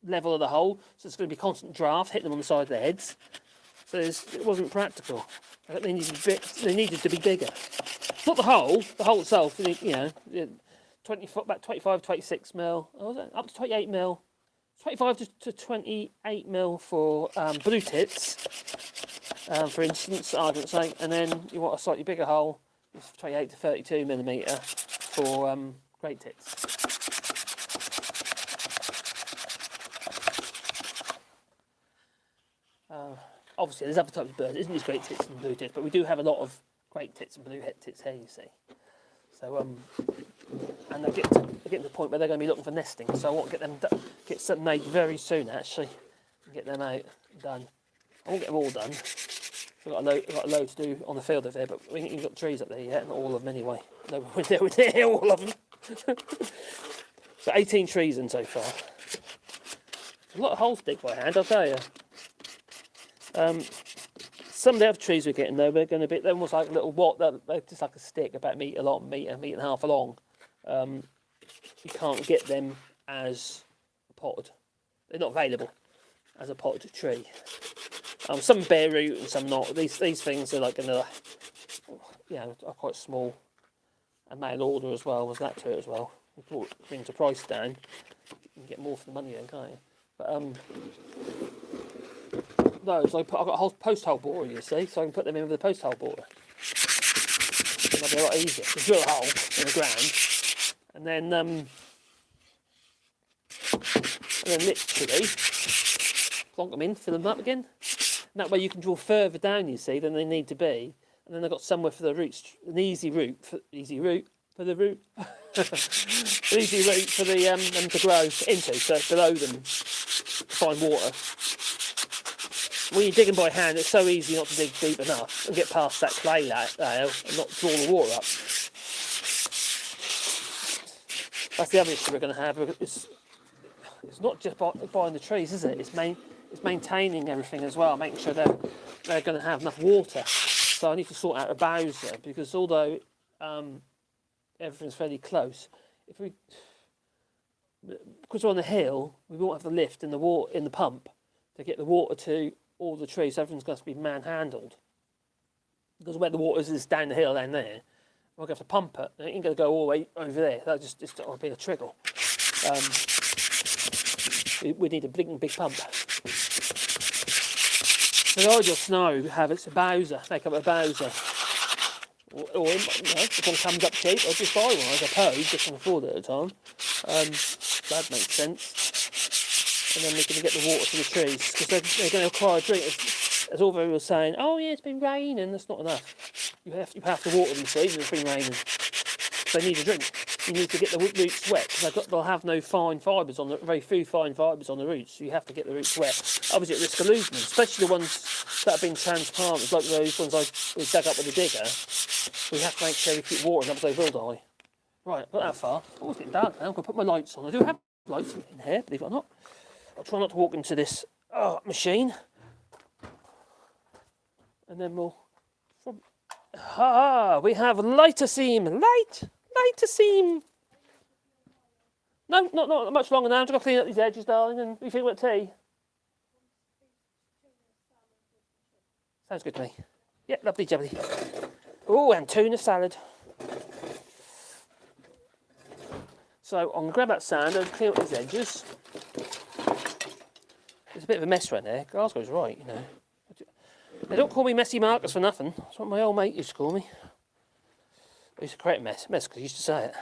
level of the hole, so it's going to be constant draft hitting them on the side of their heads. So it wasn't practical. They needed to be bigger. Not the hole itself. About 25, 26 mil. Up to 28 mil. 25 to 28 mil for blue tits, for instance, argument's sake, and then you want a slightly bigger hole, 28 to 32 millimetre for great tits. Obviously, there's other types of birds. It isn't just great tits and blue tits, but we do have a lot of great tits and blue tits here, you see. So, and they're getting to the point where they're going to be looking for nesting. So I want to get something made very soon, actually, and get them out and done. I won't get them all done. We've got a load to do on the field over there, but we ain't even got trees up there yet, not all of them anyway. No, we're near all of them. So 18 trees in so far. A lot of holes to dig by hand, I'll tell you. Some of the other trees we're getting though, they're almost like a little they're just like a stick, about a metre long, metre and a half long. You can't get them as a potted. They're not available as a potted tree. Some bear root and some not. These things are like are quite small, and mail order as well. Was that to it as well? Brings the price down. You can get more for the money then, can't you? But those I've got a whole post hole borer, you see, so I can put them in with the post hole borer. That'll be a lot easier. You drill a hole in the ground, and then literally plonk them in, fill them up again. And that way you can drill further down, you see, than they need to be. And then they've got somewhere for the roots, an easy route for the root, an easy route for them to grow into, so below them to find water. When you're digging by hand, it's so easy not to dig deep enough and get past that clay layer and not draw the water up. That's the other issue we're going to have. It's not just buying the trees, is it? It's maintaining everything as well, making sure they're going to have enough water. So I need to sort out a bowser, because although everything's fairly close. If we, because we're on the hill, we won't have the lift in the water in the pump to get the water to all the trees. So everything's going to be manhandled. Because where the water is down the hill down there, we're going to have to pump it. It ain't going to go all the way over there. That'll just be a trickle. We need a big pump. So the ideal scenario we have it's a Bowser, make up a Bowser. Or if one comes up cheap, I'll just buy one, I suppose, just can afford it at the time. That makes sense. And then we're going to get the water to the trees, because they're going to require a drink. As all very well saying, oh yeah, it's been raining, that's not enough. You have to water them seeds, it's been raining. They need a drink. You need to get the roots wet, because they'll have no fine fibres on the, very few fine fibres on the roots, so you have to get the roots wet. Obviously at risk of losing them, especially the ones that have been transplanted, like those ones we dug up with the digger. We have to make sure we keep watering them, because they will die. Right, not that far. Oh, it's getting dark now. I'm going to put my lights on. I do have lights in here, believe it or not. I'll try not to walk into this machine. And then we'll... we have lighter seam. Lighter seam. No, not much longer now. I've got to clean up these edges, darling, and you think about tea? Sounds good to me. Yeah, lovely jubbly. Oh, and tuna salad. So I'm going to grab that sand and clean up these edges. It's a bit of a mess right there. Glasgow's right, you know. They don't call me Messy Marcus for nothing. That's what my old mate used to call me. I used to create a mess because he used to say it.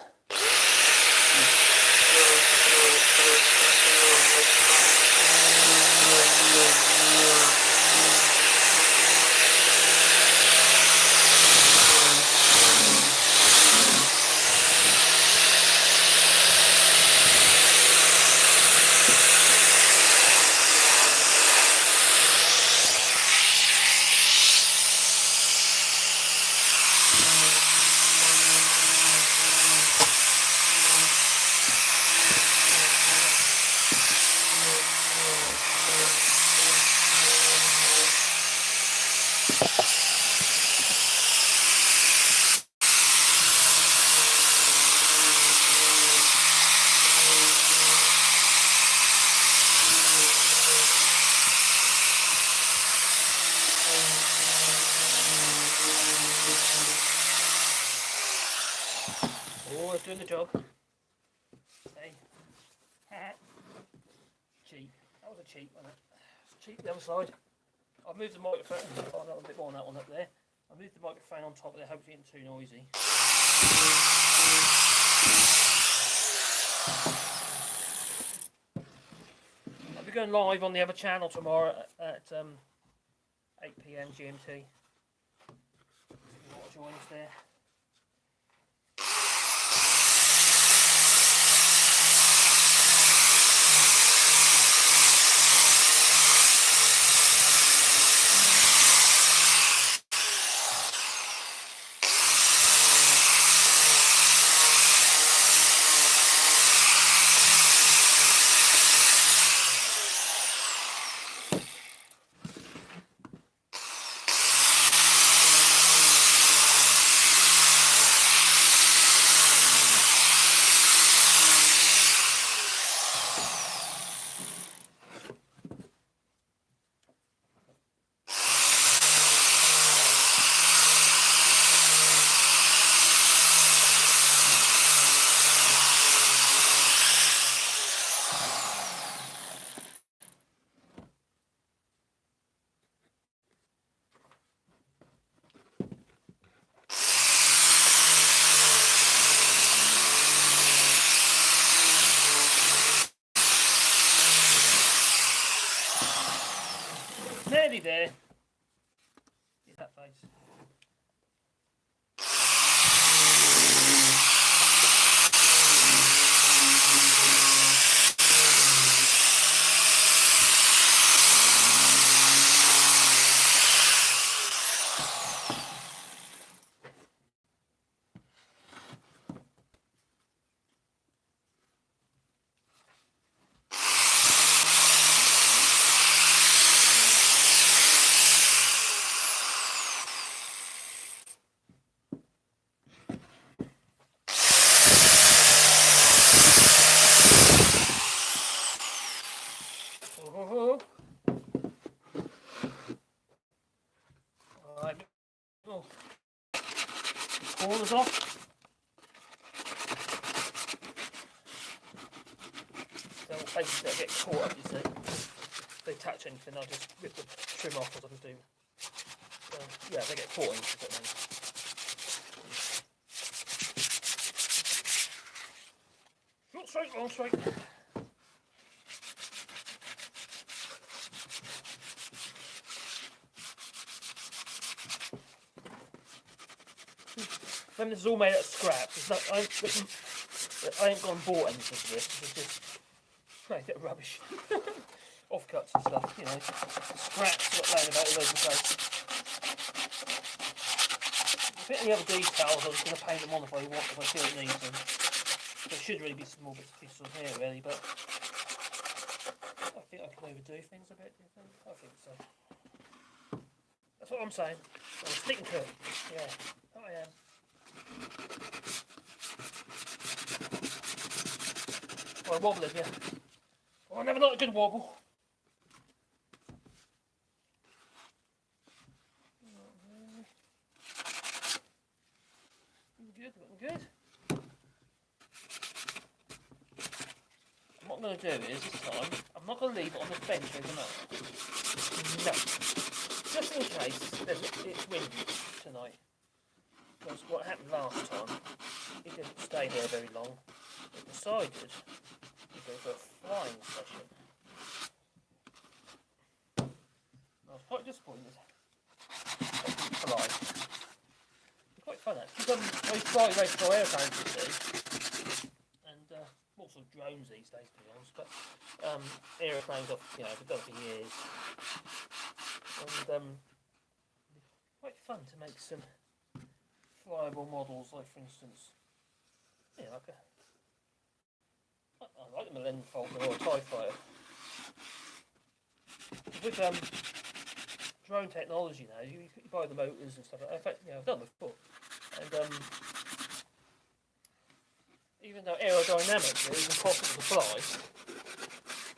Oh, doing the job. Hey. Cheap. That was a cheap, wasn't it? Cheap the other side. I've moved the microphone. Oh, a bit more on that one up there. I moved the microphone on top of there, hopefully it isn't too noisy. I'll be going live on the other channel tomorrow at 8 PM GMT. If you want to join us there. Nearly there. See that face. Oh. Alright. Oh. Corners off. So places that get caught up, you see. If they touch anything, I'll just rip the trim off as I can do. So, yeah, they get caught in it. Short straight, long straight. Then this is all made out of scraps. I ain't gone and bought anything for this. It's just made out of rubbish. Offcuts and stuff, you know. Scraps got laying about all over the place. A bit of the other details, I was going to paint them on if I feel it needs them. There should really be some more bits and pieces on here, really, but I think I can overdo things a bit, do you think? I think so. That's what I'm saying. I'm sticking to it. Yeah, I am. Oh, wobbling, yeah. Oh, I never like a good wobble. Good, looking good. What I'm going to do is, this time, I'm not going to leave it on the bench overnight. No. Just in case it's windy tonight. Because what happened last time, it didn't stay there very long. It decided to go for a flying session. I was quite disappointed. Fly. It's quite fun actually. I fly very slow airplanes, you see. And also drones these days, to be honest. But aeroplanes, I've done for years. And quite fun to make some flyable models, like for instance, like I like the Millennium Falcon or a TIE Fighter. With drone technology now, you buy the motors and stuff like that. In fact, I've done it before. And even though aerodynamically it's impossible to fly,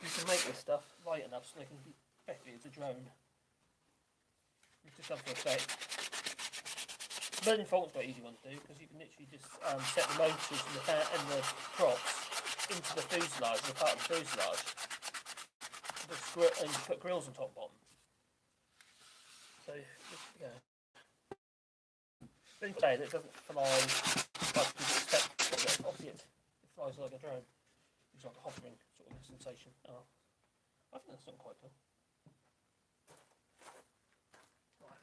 you can make this stuff light enough so they can be effectively as a drone. It's just something to effect. Millennium Falcon's quite easy one to do because you can literally just set the motors and the props into the fuselage, the part of the fuselage, and put grills on top and bottom. So, then you say that it doesn't fly like you expect. Obviously, it flies like a drone. It's like a hovering sort of sensation. Oh, I think that's not quite cool.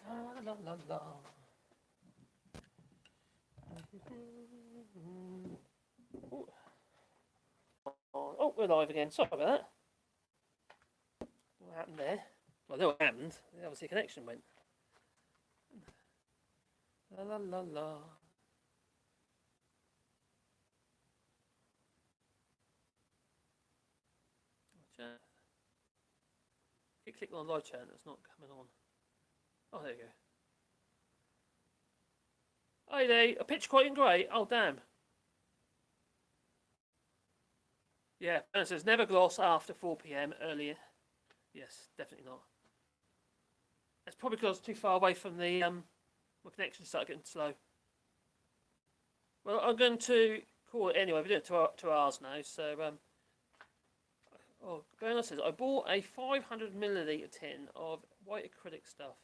La la la la. Oh, we're live again. Sorry about that. What happened there? Well, no, what happened. Obviously, the connection went. La la la la. Chat. Keep clicking on live chat and it's not coming on. Oh, there you go. Hi there, a pitch quite in grey. Oh, damn. Yeah, and it says never gloss after 4 PM earlier. Yes, definitely not. It's probably because it's too far away from the my connection started getting slow. Well, I'm going to call it anyway. We're doing 2 hours now, so going on says I bought a 500ml tin of white acrylic stuff,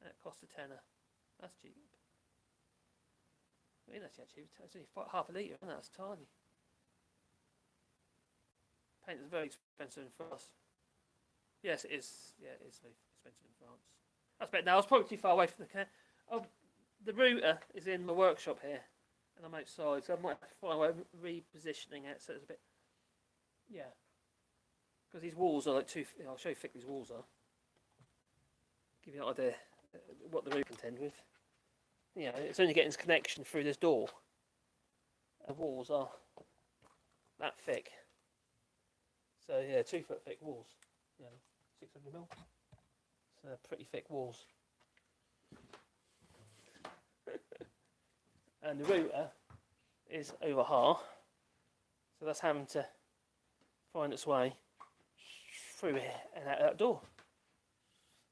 and it cost a tenner. That's cheap. I mean, that's cheap. It's only half a litre, and that's tiny. Paint is very expensive in France. Yes, it is. Yeah, it is very expensive in France. That's better. Now, I was probably too far away from the router is in my workshop here, and I'm outside, so I might have to find a way of repositioning it so it's a bit. Yeah. Because these walls are like I'll show you how thick these walls are. Give you an idea what the roof contend with. It's only getting its connection through this door. The walls are that thick. So yeah, 2 foot thick walls. 600mm. So pretty thick walls. And the router is over here. So that's having to find its way through here and out that door.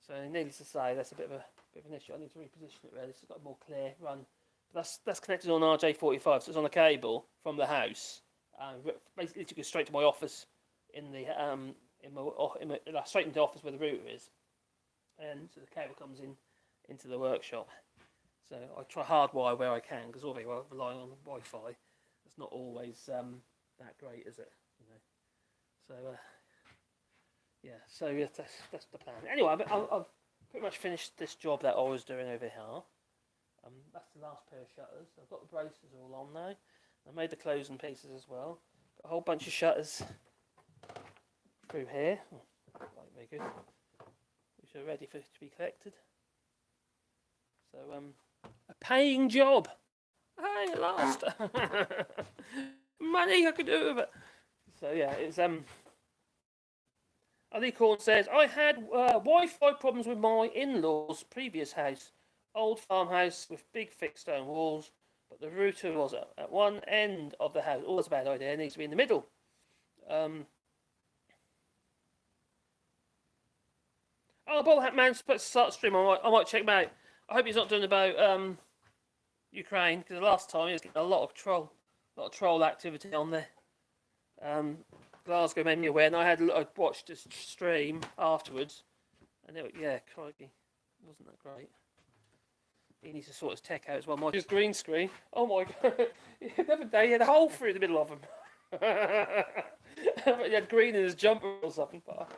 So needless to say, that's a bit of an issue. I need to reposition it really. This has got a more clear run. But that's connected on RJ45, so it's on a cable from the house. Basically, it goes straight to my office in straight into the office where the router is, and so the cable comes into the workshop. So I try hardwire where I can, because although I'm relying on Wi-Fi, it's not always that great, is it? You know. So yeah, so that's the plan. Anyway, I've pretty much finished this job that I was doing over here. That's the last pair of shutters. I've got the braces all on now. I made the closing pieces as well. Got a whole bunch of shutters through here. Right, very good. Which are ready to be collected. So a paying job. Hey, at last. Money I could do with it. So yeah, it's Ali Corn says, I had Wi-Fi problems with my in-laws' previous house. Old farmhouse with big thick stone walls, but the router was at one end of the house. Always a bad idea, it needs to be in the middle. Oh, Bullhat Man start stream, I might check him out. I hope he's not doing about Ukraine, because the last time he was getting a lot of troll activity on there. Glasgow made me aware, and I watched his stream afterwards, and yeah, crikey, wasn't that great. He needs to sort his tech out as well. My green screen. Oh my god! The other day he had a hole through the middle of him. He had green in his jumper or something, but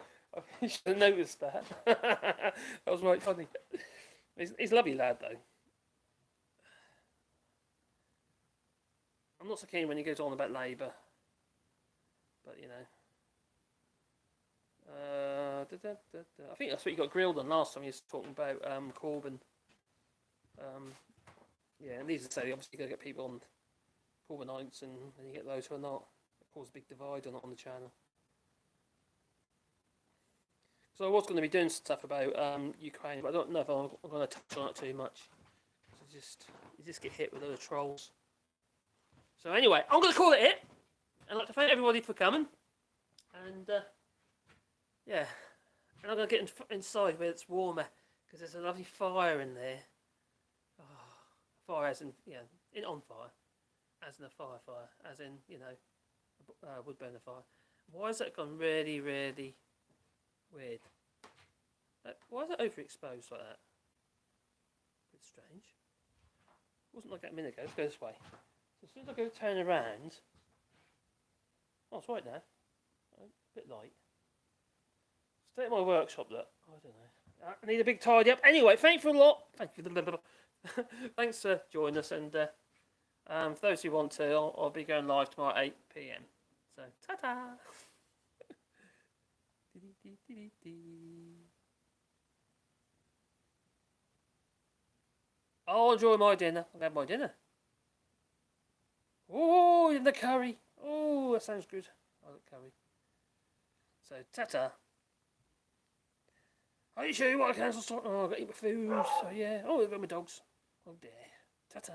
I should have noticed that. That was right funny. He's a lovely lad though. I'm not so keen when he goes on about Labour, but you know. I think that's what you got grilled on last time. He was talking about Corbyn. Yeah, and these are say obviously you're going to get people on Corbynites and you get those who are not. It causes a big divide on the channel. So I was going to be doing stuff about Ukraine, but I don't know if I'm going to touch on it too much. You just get hit with other trolls. So anyway, I'm going to call it. I'd like to thank everybody for coming. And yeah, and I'm going to get inside where it's warmer, because there's a lovely fire in there. Fire as in, on fire, as in a fire, as in, wood burner fire. Why has that gone really, really weird? Why is it overexposed like that? Bit strange. Wasn't like that a minute ago. Let's go this way. So as soon as I go turn around, oh, it's right now. A bit light. Stay at my workshop. Look, I don't know. I need a big tidy up. Anyway, thank you for a lot. Thank you. Thanks for joining us, and for those who want to, I'll be going live tomorrow at 8 PM. So, ta-ta! I'll enjoy my dinner. I'll have my dinner. Oh, in the curry. Oh, that sounds good. I like curry. So, ta-ta. Are you sure you want to cancel? Oh, I've got to eat my food. So, yeah. Oh, I've got my dogs. Oh, dear. Ta-ta.